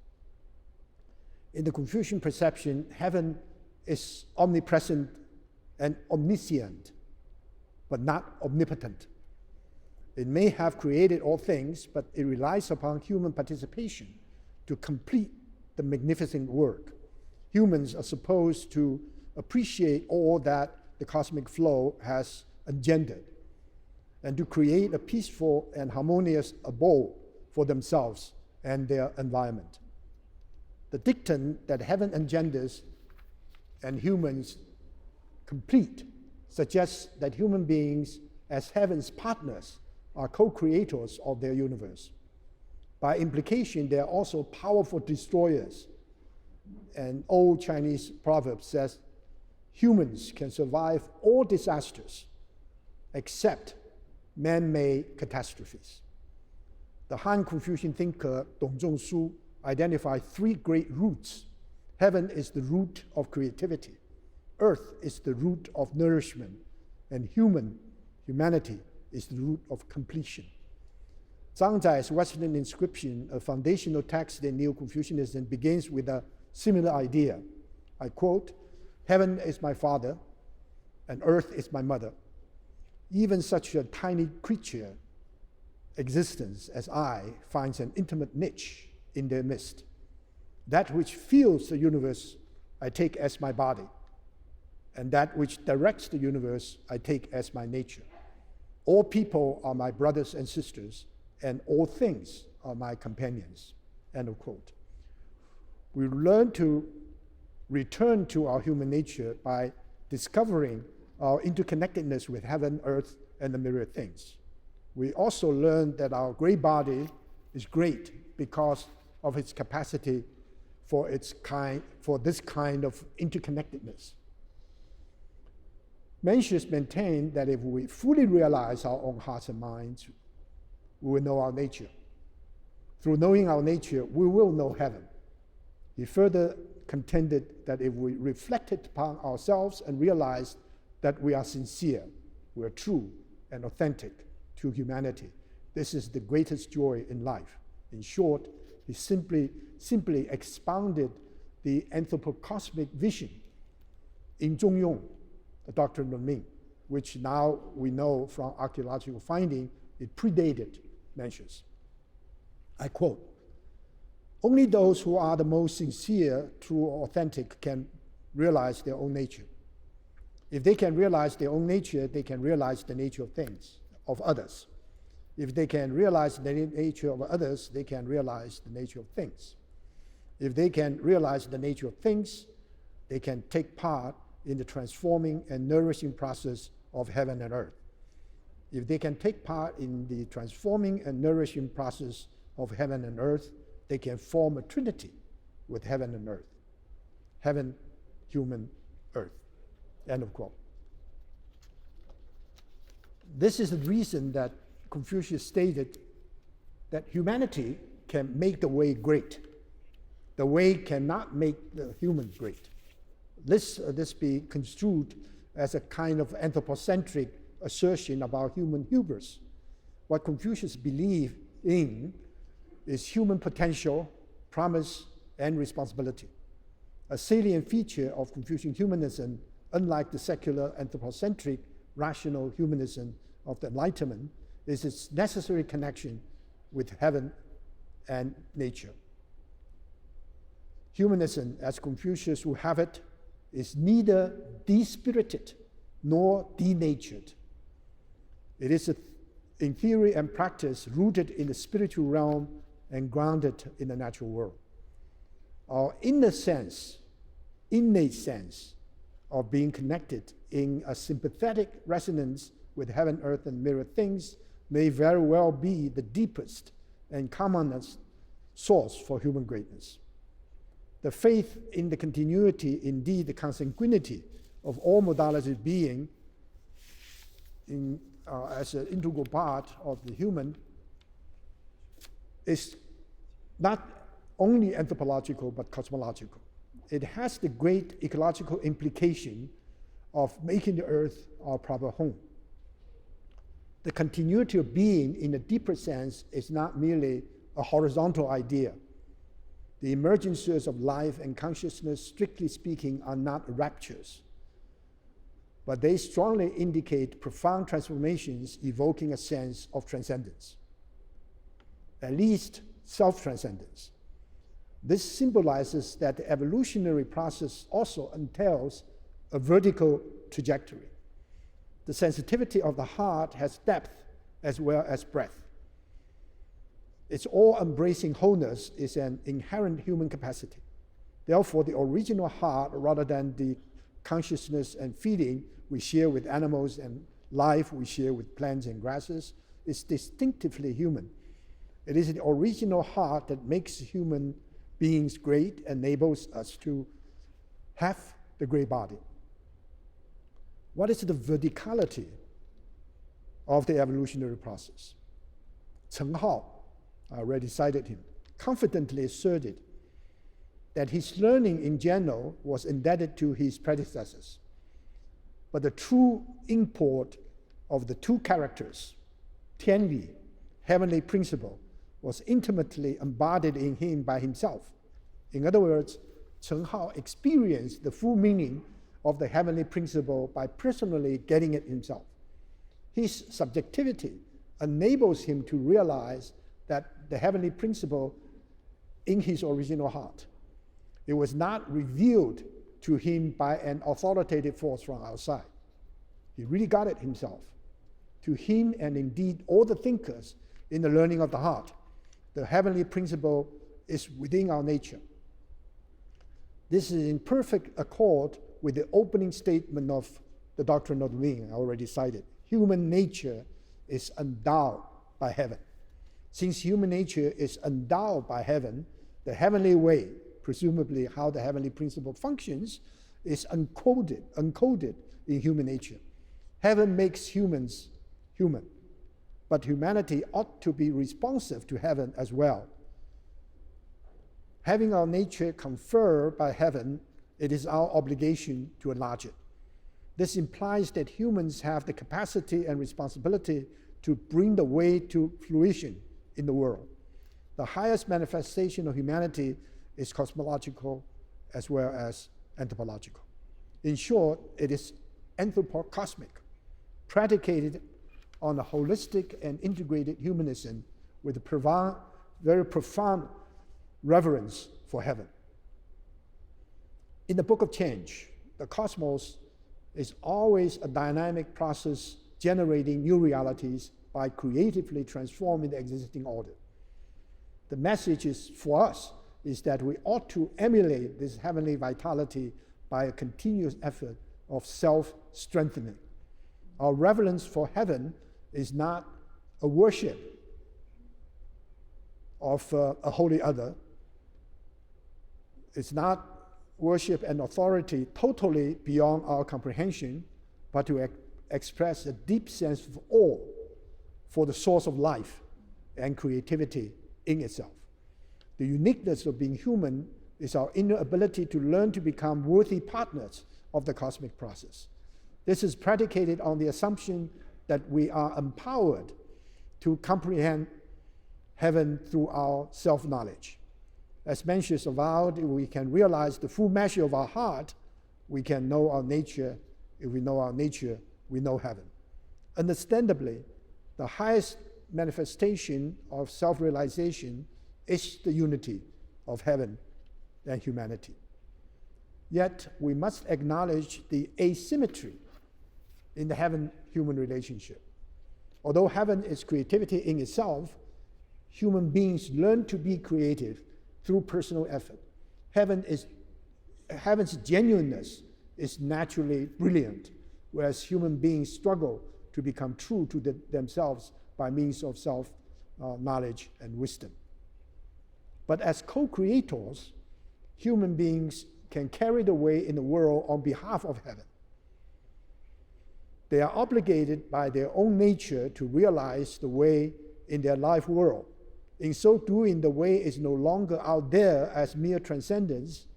Speaker 1: In the Confucian perception, heaven is omnipresent and omniscient, but not omnipotent. It may have created all things, but it relies upon human participation to complete the magnificent work. Humans are supposed to appreciate all that the cosmic flow has engendered and to create a peaceful and harmonious abode for themselves and their environment. The dictum that heaven engenders and humans complete suggests that human beings, as heaven's partners, are co-creators of their universe. By implication, they are also powerful destroyers. An old Chinese proverb says, humans can survive all disasters except man-made catastrophes. The Han Confucian thinker Dong Zhongshu identified 3 great roots. Heaven is the root of creativity. Earth is the root of nourishment. And humanity is the root of completion. Zhang Zai's Western inscription, a foundational text in Neo-Confucianism, begins with a similar idea. I quote, "Heaven is my father, and earth is my mother. Even such a tiny creature existence as I finds an intimate niche in their midst. That which fills the universe I take as my body, and that which directs the universe I take as my nature. All people are my brothers and sisters, and all things are my companions." End of quote. We learn to return to our human nature by discovering our interconnectedness with heaven, earth, and the myriad things. We also learn that our great body is great because of its capacity for this kind of interconnectedness. Mencius maintained that if we fully realize our own hearts and minds, we will know our nature. Through knowing our nature, we will know heaven. He further contended that if we reflected upon ourselves and realized that we are sincere, we are true and authentic to humanity, this is the greatest joy in life. In short, he simply expounded the anthropocosmic vision in Zhongyong, the doctrine of Ming, which now we know from archaeological finding it predated Mencius. I quote, "Only those who are the most sincere, true, or authentic can realize their own nature. If they can realize their own nature, they can realize the nature of things, of others. If they can realize the nature of others, they can realize the nature of things. If they can realize the nature of things, they can take part in the transforming and nourishing process of heaven and earth. If they can take part in the transforming and nourishing process of heaven and earth, they can form a trinity with heaven and earth. Heaven, human, earth. End of quote. This is the reason that Confucius stated that humanity can make the way great. The way cannot make the human great. This be construed as a kind of anthropocentric assertion about human hubris. What Confucius believed in is human potential, promise, and responsibility. A salient feature of Confucian humanism, unlike the secular anthropocentric rational humanism of the Enlightenment, is its necessary connection with heaven and nature. Humanism, as Confucius would have it, is neither despirited nor denatured. It is, in theory and practice, rooted in the spiritual realm and grounded in the natural world. Our innate sense of being connected in a sympathetic resonance with heaven, earth, and mirror things may very well be the deepest and commonest source for human greatness. The faith in the continuity, indeed the consanguinity of all modalities of being as an integral part of the human is not only anthropological but cosmological. It has the great ecological implication of making the earth our proper home. The continuity of being in a deeper sense is not merely a horizontal idea. The emergences of life and consciousness, strictly speaking, are not raptures, but they strongly indicate profound transformations evoking a sense of transcendence, at least self-transcendence. This symbolizes that the evolutionary process also entails a vertical trajectory. The sensitivity of the heart has depth as well as breadth. Its all-embracing wholeness is an inherent human capacity. Therefore, the original heart, rather than the consciousness and feeling we share with animals and life we share with plants and grasses, is distinctively human. It is the original heart that makes human beings great, enables us to have the great body. What is the verticality of the evolutionary process? Chen Hao, I already cited him, confidently asserted that his learning in general was indebted to his predecessors. But the true import of the two characters, Tianli, heavenly principle, was intimately embodied in him by himself. In other words, Chen Hao experienced the full meaning of the heavenly principle by personally getting it himself. His subjectivity enables him to realize that the heavenly principle in his original heart. It was not revealed to him by an authoritative force from outside. He really got it himself. To him, and indeed all the thinkers in the learning of the heart, the heavenly principle is within our nature. This is in perfect accord with the opening statement of the doctrine of the wing, I already cited. Human nature is endowed by heaven. Since human nature is endowed by heaven, the heavenly way, presumably how the heavenly principle functions, is encoded in human nature. Heaven makes humans human, but humanity ought to be responsive to heaven as well. Having our nature conferred by heaven, it is our obligation to enlarge it. This implies that humans have the capacity and responsibility to bring the way to fruition in the world. The highest manifestation of humanity is cosmological as well as anthropological. In short, it is anthropocosmic, predicated on a holistic and integrated humanism with a very profound reverence for heaven. In the Book of Change, the cosmos is always a dynamic process generating new realities by creatively transforming the existing order. The message is, for us, is that we ought to emulate this heavenly vitality by a continuous effort of self-strengthening. Our reverence for heaven is not a worship of a holy other. It's not worship and authority totally beyond our comprehension, but to express a deep sense of awe for the source of life and creativity in itself. The uniqueness of being human is our inner ability to learn to become worthy partners of the cosmic process. This is predicated on the assumption that we are empowered to comprehend heaven through our self-knowledge. As Mencius avowed, if we can realize the full measure of our heart, we can know our nature. If we know our nature, we know heaven. Understandably, the highest manifestation of self-realization is the unity of heaven and humanity. Yet, we must acknowledge the asymmetry in the heaven-human relationship. Although heaven is creativity in itself, human beings learn to be creative through personal effort. Heaven's genuineness is naturally brilliant, whereas human beings struggle to become true to themselves by means of self-knowledge and wisdom. But as co-creators, human beings can carry the way in the world on behalf of heaven. They are obligated by their own nature to realize the way in their life world. In so doing, the way is no longer out there as mere transcendence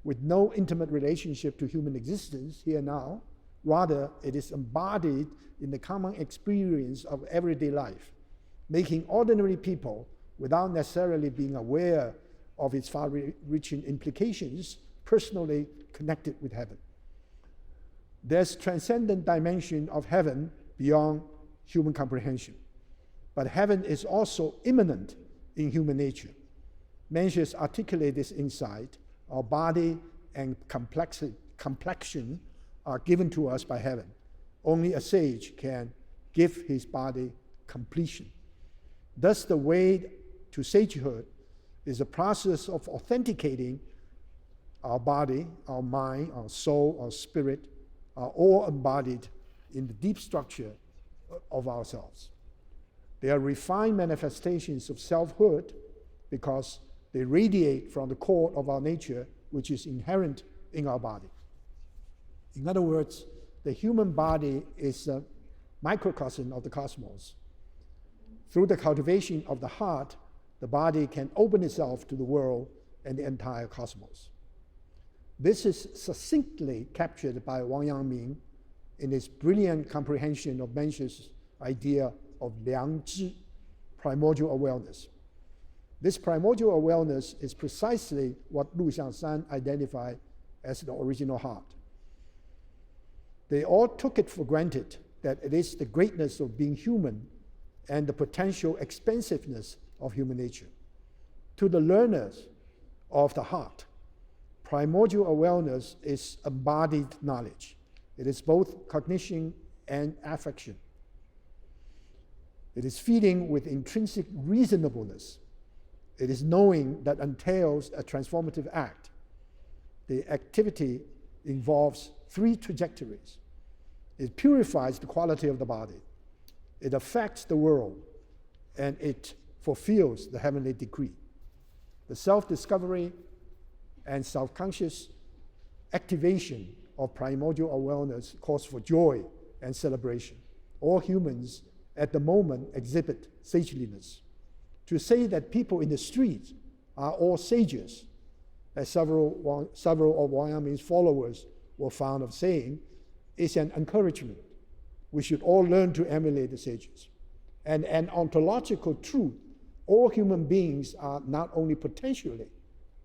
Speaker 1: with no intimate relationship to human existence here now. Rather, it is embodied in the common experience of everyday life, making ordinary people, without necessarily being aware of its far-reaching implications, personally connected with heaven. There's transcendent dimension of heaven beyond human comprehension. But heaven is also immanent in human nature. Mencius articulate this insight. Our body and complexion are given to us by heaven. Only a sage can give his body completion. Thus, the way to sagehood is a process of authenticating our body, our mind, our soul, our spirit, are all embodied in the deep structure of ourselves. They are refined manifestations of selfhood because they radiate from the core of our nature, which is inherent in our body. In other words, the human body is a microcosm of the cosmos. Through the cultivation of the heart, the body can open itself to the world and the entire cosmos. This is succinctly captured by Wang Yangming in his brilliant comprehension of Mencius' idea of 良知, primordial awareness. This primordial awareness is precisely what Lu Xiangshan identified as the original heart. They all took it for granted that it is the greatness of being human and the potential expansiveness of human nature. To the learners of the heart, primordial awareness is embodied knowledge. It is both cognition and affection. It is feeding with intrinsic reasonableness. It is knowing that entails a transformative act. The activity involves three trajectories. It purifies the quality of the body. It affects the world, and it fulfills the heavenly decree. The self-discovery and self-conscious activation of primordial awareness calls for joy and celebration. All humans at the moment exhibit sageliness. To say that people in the streets are all sages, as several of Wang Yangming's followers were fond of saying, is an encouragement. We should all learn to emulate the sages. And an ontological truth, all human beings are not only potentially,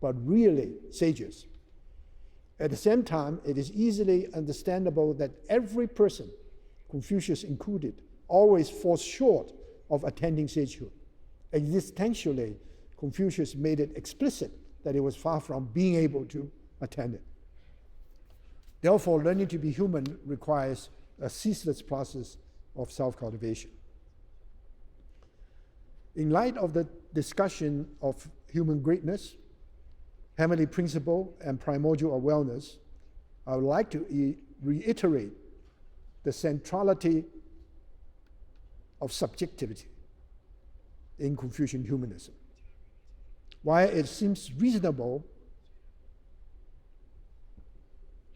Speaker 1: but really sages. At the same time, it is easily understandable that every person, Confucius included, always falls short of attaining sagehood. Existentially, Confucius made it explicit that he was far from being able to attain it. Therefore, learning to be human requires a ceaseless process of self-cultivation. In light of the discussion of human greatness, heavenly principle, and primordial awareness, I would like to reiterate the centrality of subjectivity in Confucian humanism. While it seems reasonable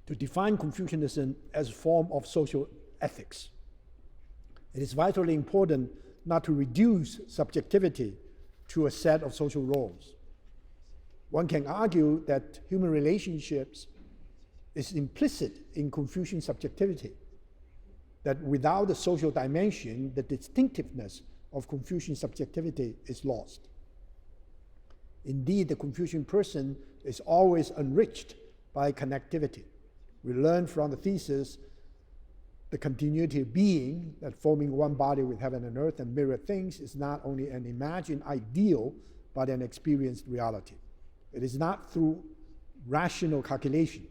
Speaker 1: to define Confucianism as a form of social ethics, it is vitally important not to reduce subjectivity to a set of social roles. One can argue that human relationships is implicit in Confucian subjectivity, that without the social dimension, the distinctiveness of Confucian subjectivity is lost. Indeed, the Confucian person is always enriched by connectivity. We learn from the thesis, the continuity of being, that forming one body with heaven and earth and mirror things is not only an imagined ideal, but an experienced reality. It is not through rational calculation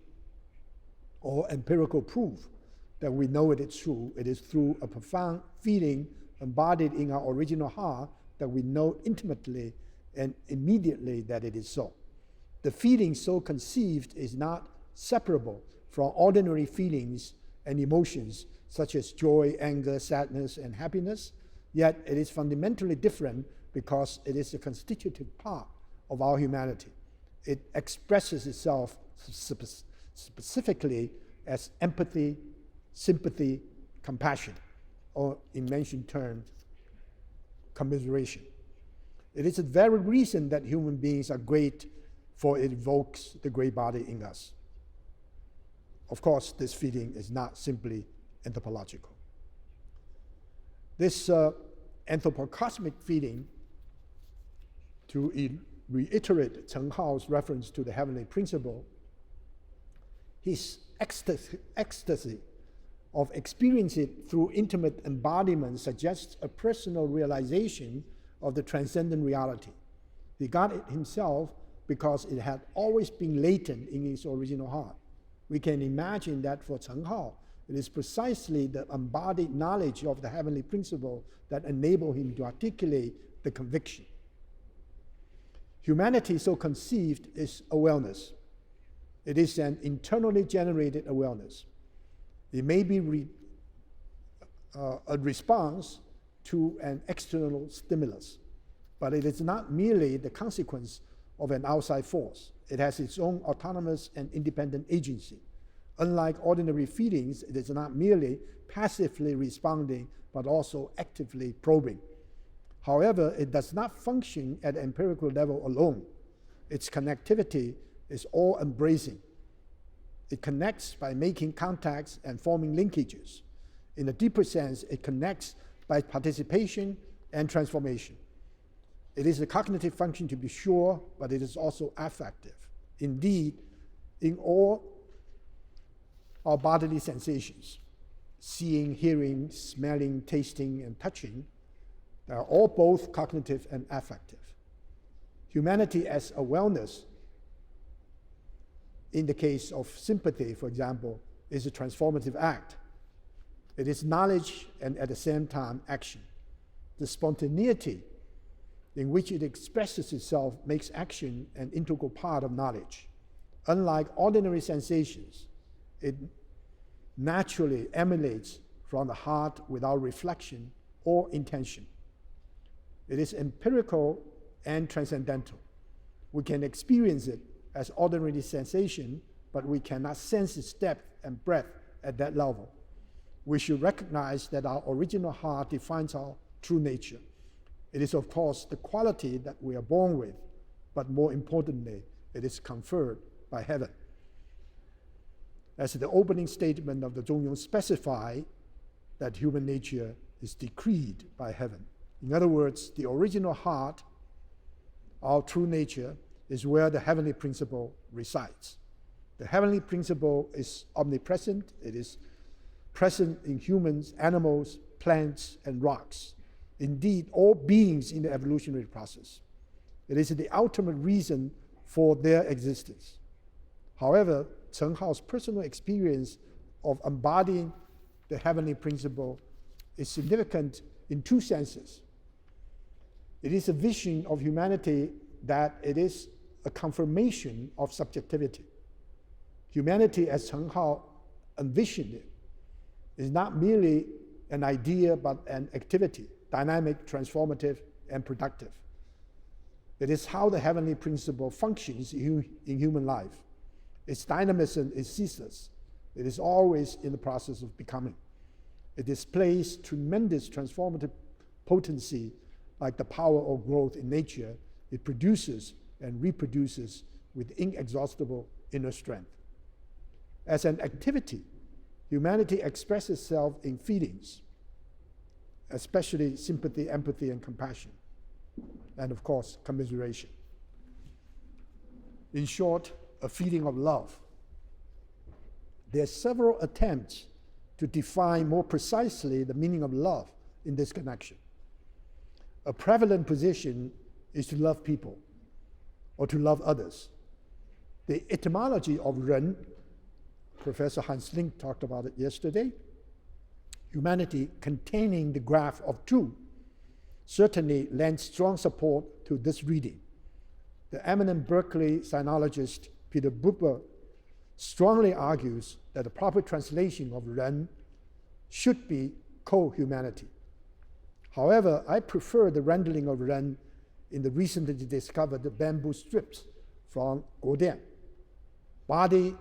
Speaker 1: or empirical proof that we know it is true. It is through a profound feeling embodied in our original heart that we know intimately and immediately that it is so. The feeling so conceived is not separable from ordinary feelings and emotions such as joy, anger, sadness, and happiness, yet it is fundamentally different because it is a constitutive part of our humanity. It expresses itself specifically as empathy, sympathy, compassion, or in mentioned terms, commiseration. It is the very reason that human beings are great, for it evokes the great body in us. Of course, this feeling is not simply anthropological. This anthropocosmic feeling, to reiterate Chen Hao's reference to the heavenly principle, his ecstasy of experiencing it through intimate embodiment suggests a personal realization of the transcendent reality. He got it himself because it had always been latent in his original heart. We can imagine that for Chen Hao, it is precisely the embodied knowledge of the heavenly principle that enabled him to articulate the conviction. Humanity so conceived is awareness. It is an internally generated awareness. It may be a response to an external stimulus, but it is not merely the consequence of an outside force. It has its own autonomous and independent agency. Unlike ordinary feelings, it is not merely passively responding, but also actively probing. However, it does not function at an empirical level alone. Its connectivity is all-embracing. It connects by making contacts and forming linkages. In a deeper sense, it connects by participation and transformation. It is a cognitive function to be sure, but it is also affective. Indeed, in all our bodily sensations, seeing, hearing, smelling, tasting, and touching, they are all both cognitive and affective. Humanity as a wellness, in the case of sympathy, for example, is a transformative act. It is knowledge and at the same time action. The spontaneity in which it expresses itself makes action an integral part of knowledge. Unlike ordinary sensations, it naturally emanates from the heart without reflection or intention. It is empirical and transcendental. We can experience it as ordinary sensation, but we cannot sense its depth and breadth at that level. We should recognize that our original heart defines our true nature. It is, of course, the quality that we are born with, but more importantly, it is conferred by heaven. As the opening statement of the Zhongyong specify, that human nature is decreed by heaven. In other words, the original heart, our true nature, is where the heavenly principle resides. The heavenly principle is omnipresent. It is present in humans, animals, plants, and rocks. Indeed, all beings in the evolutionary process. It is the ultimate reason for their existence. However, Chen Hao's personal experience of embodying the heavenly principle is significant in two senses. It is a vision of humanity that it is a confirmation of subjectivity. Humanity, as Chen Hao envisioned it, is not merely an idea, but an activity, dynamic, transformative, and productive. It is how the heavenly principle functions in human life. Its dynamism is ceaseless. It is always in the process of becoming. It displays tremendous transformative potency, like the power of growth in nature. It produces and reproduces with inexhaustible inner strength. As an activity, humanity expresses itself in feelings, especially sympathy, empathy, and compassion, and of course, commiseration. In short, a feeling of love. There are several attempts to define more precisely the meaning of love in this connection. A prevalent position is to love people or to love others. The etymology of Ren, Professor Hans Link talked about it yesterday, humanity containing the graph of two, certainly lends strong support to this reading. The eminent Berkeley sinologist Peter Buber strongly argues that the proper translation of Ren should be co-humanity. However, I prefer the rendering of Ren in the recently discovered bamboo strips from Godian, body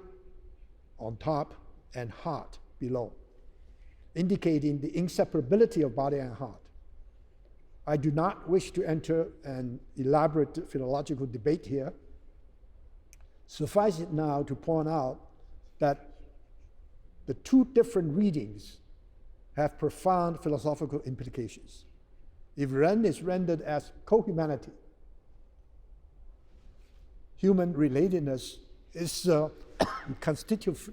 Speaker 1: on top and heart below, indicating the inseparability of body and heart. I do not wish to enter an elaborate philological debate here. Suffice it now to point out that the two different readings have profound philosophical implications. If Ren is rendered as co-humanity, human relatedness is a constitutive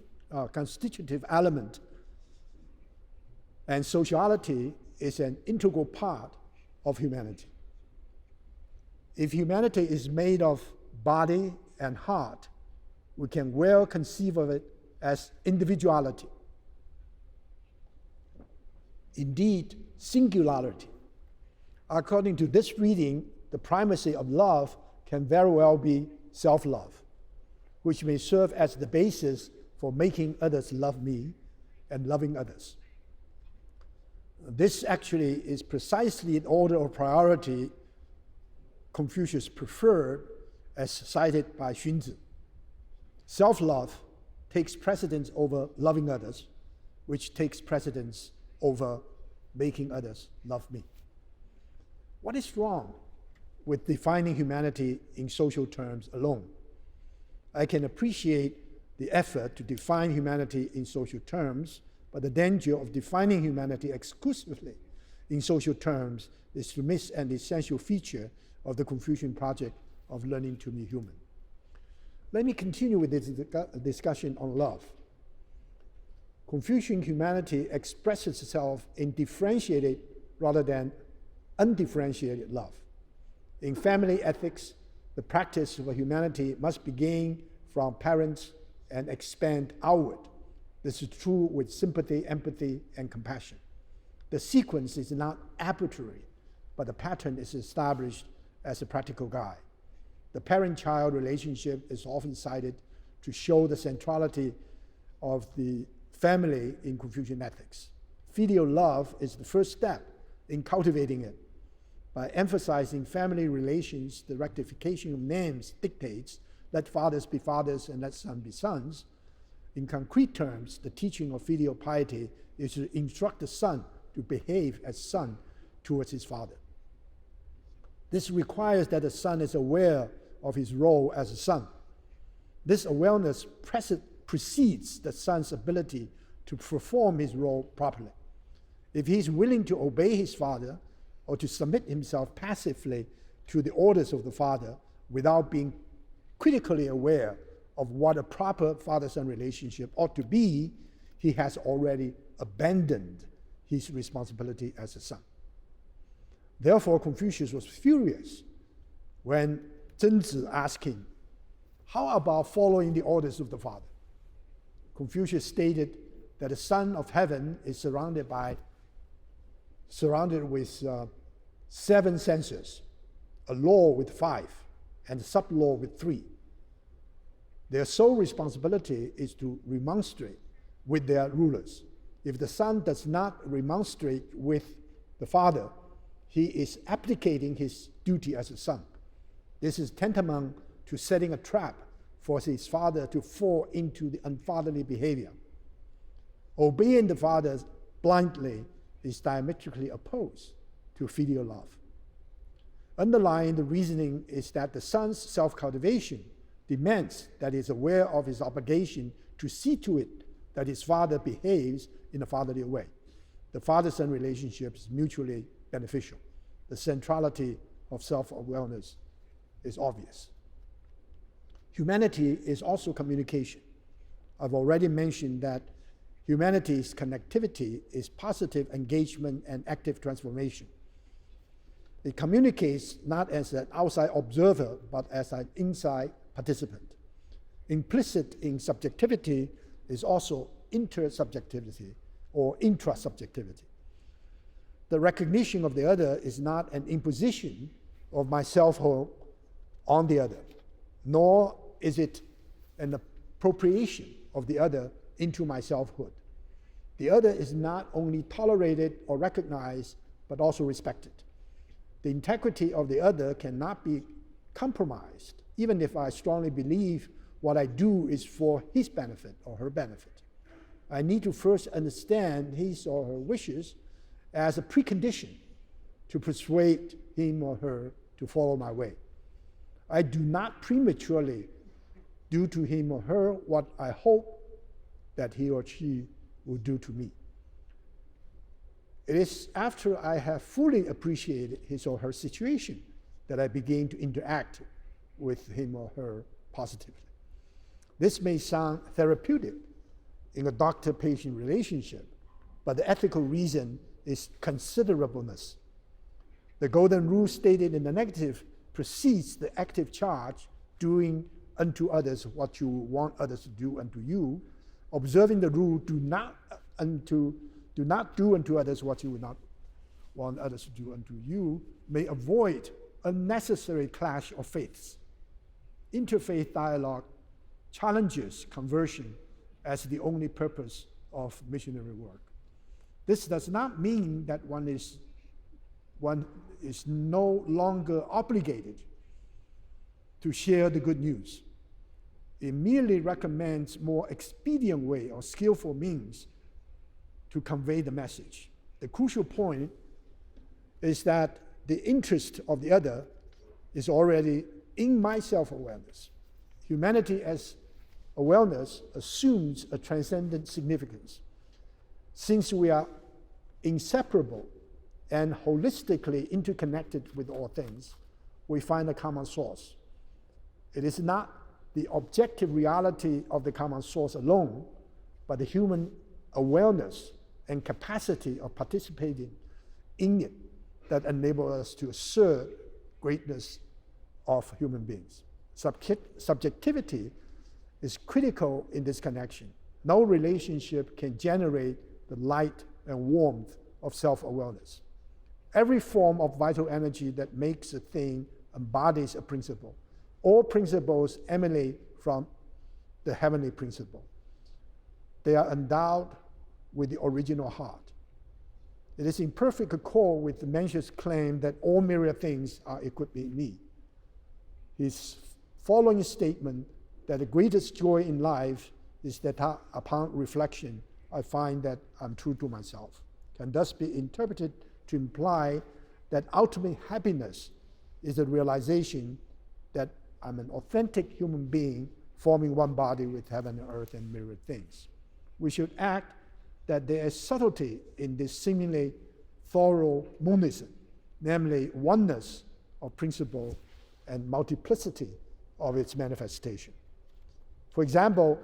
Speaker 1: element, and sociality is an integral part of humanity. If humanity is made of body and heart, we can well conceive of it as individuality. Indeed, singularity. According to this reading, the primacy of love can very well be self-love, which may serve as the basis for making others love me and loving others. This actually is precisely in order of priority Confucius preferred, as cited by Xunzi. Self-love takes precedence over loving others, which takes precedence over making others love me. What is wrong with defining humanity in social terms alone? I can appreciate the effort to define humanity in social terms, but the danger of defining humanity exclusively in social terms is to miss an essential feature of the Confucian project of learning to be human. Let me continue with this discussion on love. Confucian humanity expresses itself in differentiated rather than undifferentiated love. In family ethics, the practice of humanity must begin from parents and expand outward. This is true with sympathy, empathy, and compassion. The sequence is not arbitrary, but the pattern is established as a practical guide. The parent-child relationship is often cited to show the centrality of the family in Confucian ethics. Filial love is the first step in cultivating it. By emphasizing family relations, the rectification of names dictates, let fathers be fathers and let sons be sons. In concrete terms, the teaching of filial piety is to instruct the son to behave as son towards his father. This requires that the son is aware of his role as a son. This awareness precedes the son's ability to perform his role properly. If he is willing to obey his father or to submit himself passively to the orders of the father without being critically aware of what a proper father-son relationship ought to be, he has already abandoned his responsibility as a son. Therefore, Confucius was furious when Zhenzi asked him, how about following the orders of the father? Confucius stated that the Son of Heaven is surrounded with 7 senses, a law with 5, and a sub-law with 3. Their sole responsibility is to remonstrate with their rulers. If the son does not remonstrate with the father, he is abdicating his duty as a son. This is tantamount to setting a trap for his father to fall into the unfatherly behavior. Obeying the father blindly is diametrically opposed to filial love. Underlying the reasoning is that the son's self-cultivation demands that he is aware of his obligation to see to it that his father behaves in a fatherly way. The father-son relationship is mutually beneficial. The centrality of self-awareness is obvious. Humanity is also communication. I've already mentioned that humanity's connectivity is positive engagement and active transformation. It communicates not as an outside observer, but as an inside participant. Implicit in subjectivity is also intersubjectivity or intrasubjectivity. The recognition of the other is not an imposition of my selfhood on the other, nor is it an appropriation of the other into my selfhood. The other is not only tolerated or recognized, but also respected. The integrity of the other cannot be compromised, even if I strongly believe what I do is for his benefit or her benefit. I need to first understand his or her wishes as a precondition to persuade him or her to follow my way. I do not prematurely do to him or her what I hope that he or she will do to me. It is after I have fully appreciated his or her situation that I begin to interact with him or her positively. This may sound therapeutic in a doctor-patient relationship, but the ethical reason is considerableness. The golden rule stated in the negative precedes the active charge, doing unto others what you want others to do unto you. Observing the rule, do not do unto others what you would not want others to do unto you, may avoid unnecessary clash of faiths. Interfaith dialogue challenges conversion as the only purpose of missionary work. This does not mean that one is no longer obligated to share the good news. It merely recommends more expedient way or skillful means to convey the message. The crucial point is that the interest of the other is already in my self-awareness. Humanity as awareness assumes a transcendent significance. Since we are inseparable and holistically interconnected with all things, we find a common source. It is not the objective reality of the common source alone, but the human awareness and capacity of participating in it that enable us to assert greatness of human beings. Subjectivity is critical in this connection. No relationship can generate the light and warmth of self-awareness. Every form of vital energy that makes a thing embodies a principle. All principles emanate from the heavenly principle. They are endowed with the original heart. It is in perfect accord with the Mensch's claim that all myriad things are equipped in me. His following statement that the greatest joy in life is that upon reflection, I find that I'm true to myself, can thus be interpreted to imply that ultimate happiness is the realization that I'm an authentic human being forming one body with heaven and earth and myriad things. We should act that there is subtlety in this seemingly thorough monism, namely oneness of principle and multiplicity of its manifestation. For example,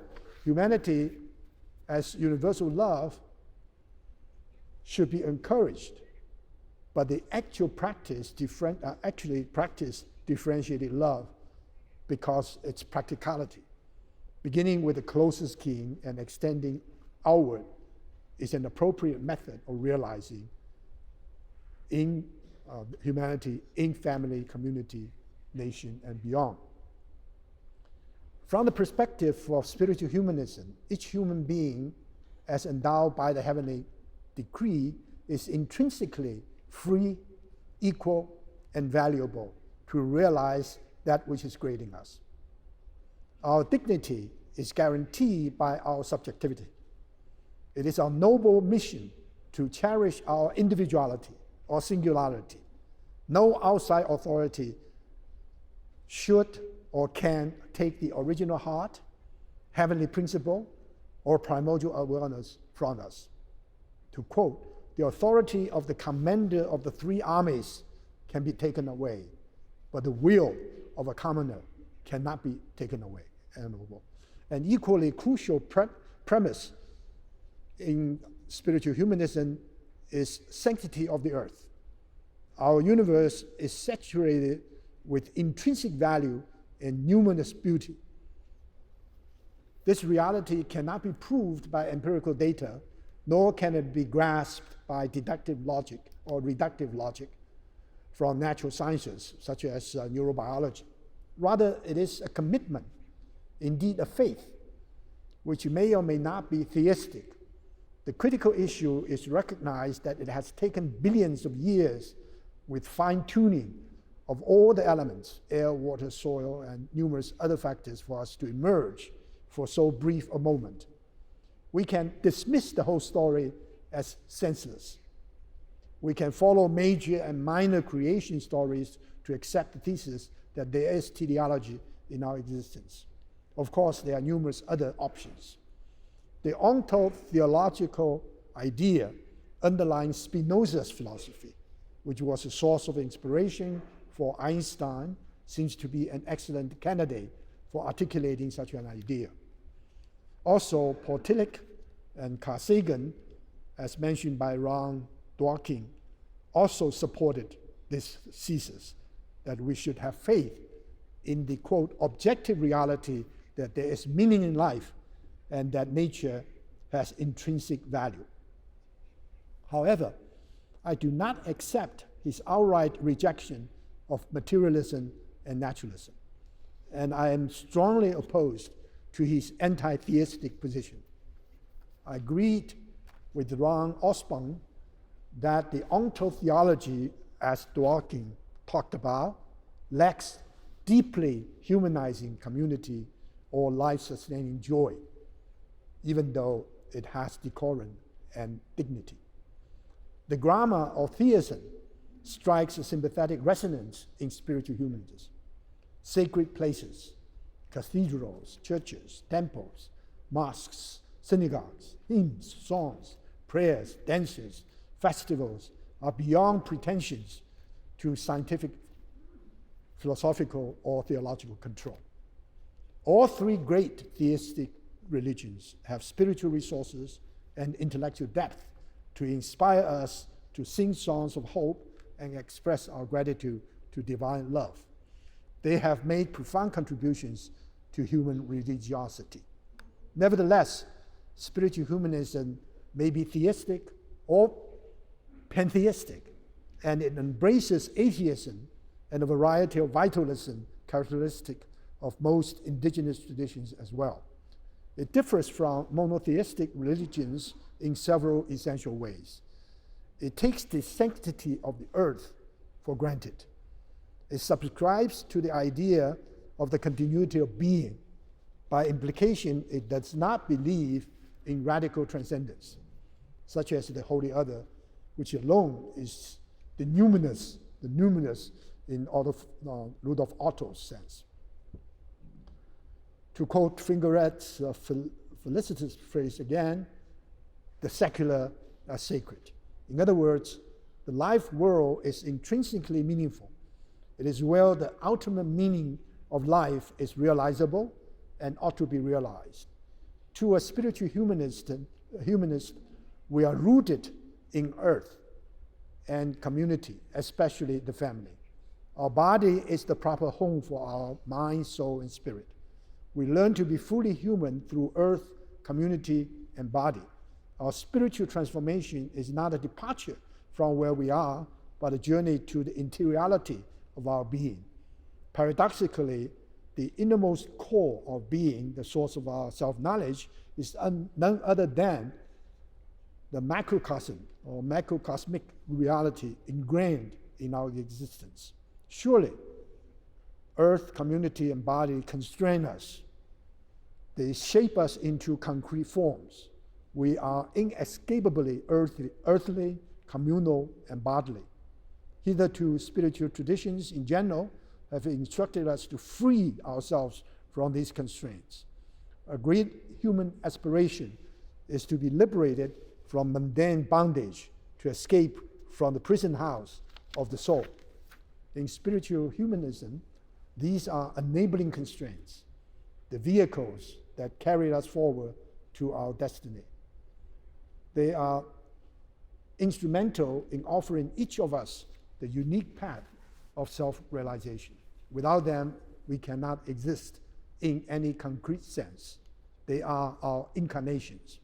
Speaker 1: humanity as universal love should be encouraged, but the actual practice actually practice differentiated love because it's practicality. Beginning with the closest kin and extending outward is an appropriate method of realizing in humanity, in family, community, nation, and beyond. From the perspective of spiritual humanism, each human being as endowed by the heavenly decree, is intrinsically free, equal, and valuable to realize that which is creating us. Our dignity is guaranteed by our subjectivity. It is our noble mission to cherish our individuality or singularity. No outside authority should or can take the original heart, heavenly principle, or primordial awareness from us. To quote, the authority of the commander of the three armies can be taken away, but the will of a commoner cannot be taken away. An equally crucial premise in spiritual humanism is sanctity of the earth. Our universe is saturated with intrinsic value and numinous beauty. This reality cannot be proved by empirical data, nor can it be grasped by deductive logic or reductive logic from natural sciences, such as neurobiology. Rather, it is a commitment, indeed a faith, which may or may not be theistic. The critical issue is to recognize that it has taken billions of years with fine-tuning of all the elements, air, water, soil, and numerous other factors for us to emerge for so brief a moment. We can dismiss the whole story as senseless. We can follow major and minor creation stories to accept the thesis that there is teleology in our existence. Of course, there are numerous other options. The ontological idea underlying Spinoza's philosophy, which was a source of inspiration for Einstein, seems to be an excellent candidate for articulating such an idea. Also, Paul Tillich and Carl Sagan, as mentioned by Ron Dworkin, also supported this thesis that we should have faith in the, quote, objective reality that there is meaning in life and that nature has intrinsic value. However, I do not accept his outright rejection of materialism and naturalism, and I am strongly opposed to his anti-theistic position. I agreed with Ron Osborne that the ontotheology, as Dworkin talked about, lacks deeply humanizing community or life-sustaining joy, even though it has decorum and dignity. The grammar of theism strikes a sympathetic resonance in spiritual humanism. Sacred places, cathedrals, churches, temples, mosques, synagogues, hymns, songs, prayers, dances, festivals are beyond pretensions to scientific, philosophical, or theological control. All three great theistic religions have spiritual resources and intellectual depth to inspire us to sing songs of hope and express our gratitude to divine love. They have made profound contributions to human religiosity. Nevertheless, spiritual humanism may be theistic or pantheistic, and it embraces atheism and a variety of vitalism characteristic of most indigenous traditions as well. It differs from monotheistic religions in several essential ways. It takes the sanctity of the earth for granted. It subscribes to the idea of the continuity of being. By implication, it does not believe in radical transcendence, such as the holy other, which alone is the numinous in Rudolf Otto's sense. To quote Fingeret's felicitous phrase again, the secular are sacred. In other words, the life world is intrinsically meaningful. It is where the ultimate meaning of life is realizable and ought to be realized. To a spiritual humanist, we are rooted in earth and community, especially the family. Our body is the proper home for our mind, soul, and spirit. We learn to be fully human through earth, community, and body. Our spiritual transformation is not a departure from where we are, but a journey to the interiority of our being. Paradoxically, the innermost core of being, the source of our self-knowledge, is none other than the macrocosm or macrocosmic reality ingrained in our existence. Surely, earth, community, and body constrain us. They shape us into concrete forms. We are inescapably earthly, communal, and bodily. Hitherto, spiritual traditions in general have instructed us to free ourselves from these constraints. A great human aspiration is to be liberated from mundane bondage, to escape from the prison house of the soul. In spiritual humanism, these are enabling constraints, the vehicles that carry us forward to our destiny. They are instrumental in offering each of us the unique path of self-realization. Without them, we cannot exist in any concrete sense. They are our incarnations.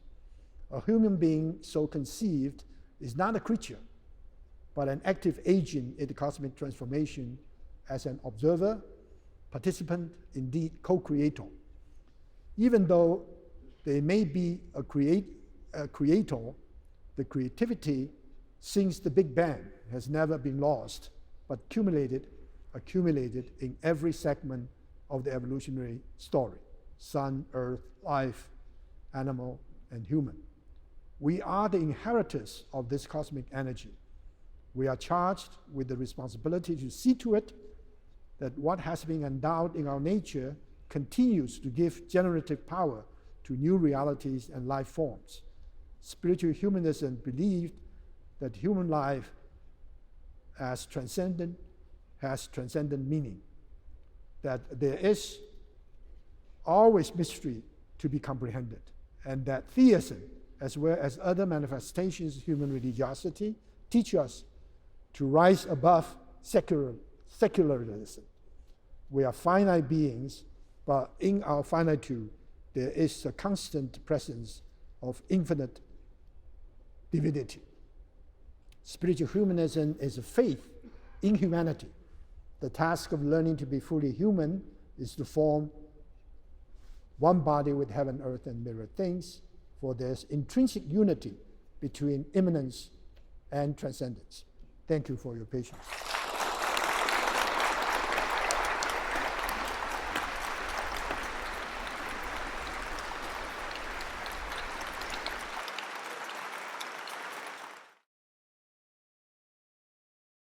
Speaker 1: A human being so conceived is not a creature, but an active agent in the cosmic transformation as an observer, participant, indeed co-creator. Even though they may be a creator, the creativity since the Big Bang has never been lost, but accumulated in every segment of the evolutionary story: sun, earth, life, animal, and human. We are the inheritors of this cosmic energy. We are charged with the responsibility to see to it that what has been endowed in our nature continues to give generative power to new realities and life forms. Spiritual humanism believed that human life has transcendent meaning, that there is always mystery to be comprehended, and that theism, as well as other manifestations of human religiosity, teach us to rise above secularism. We are finite beings, but in our finitude, there is a constant presence of infinite divinity. Spiritual humanism is a faith in humanity. The task of learning to be fully human is to form one body with heaven, earth, and mirror things, for there's intrinsic unity between immanence and transcendence. Thank you for your patience.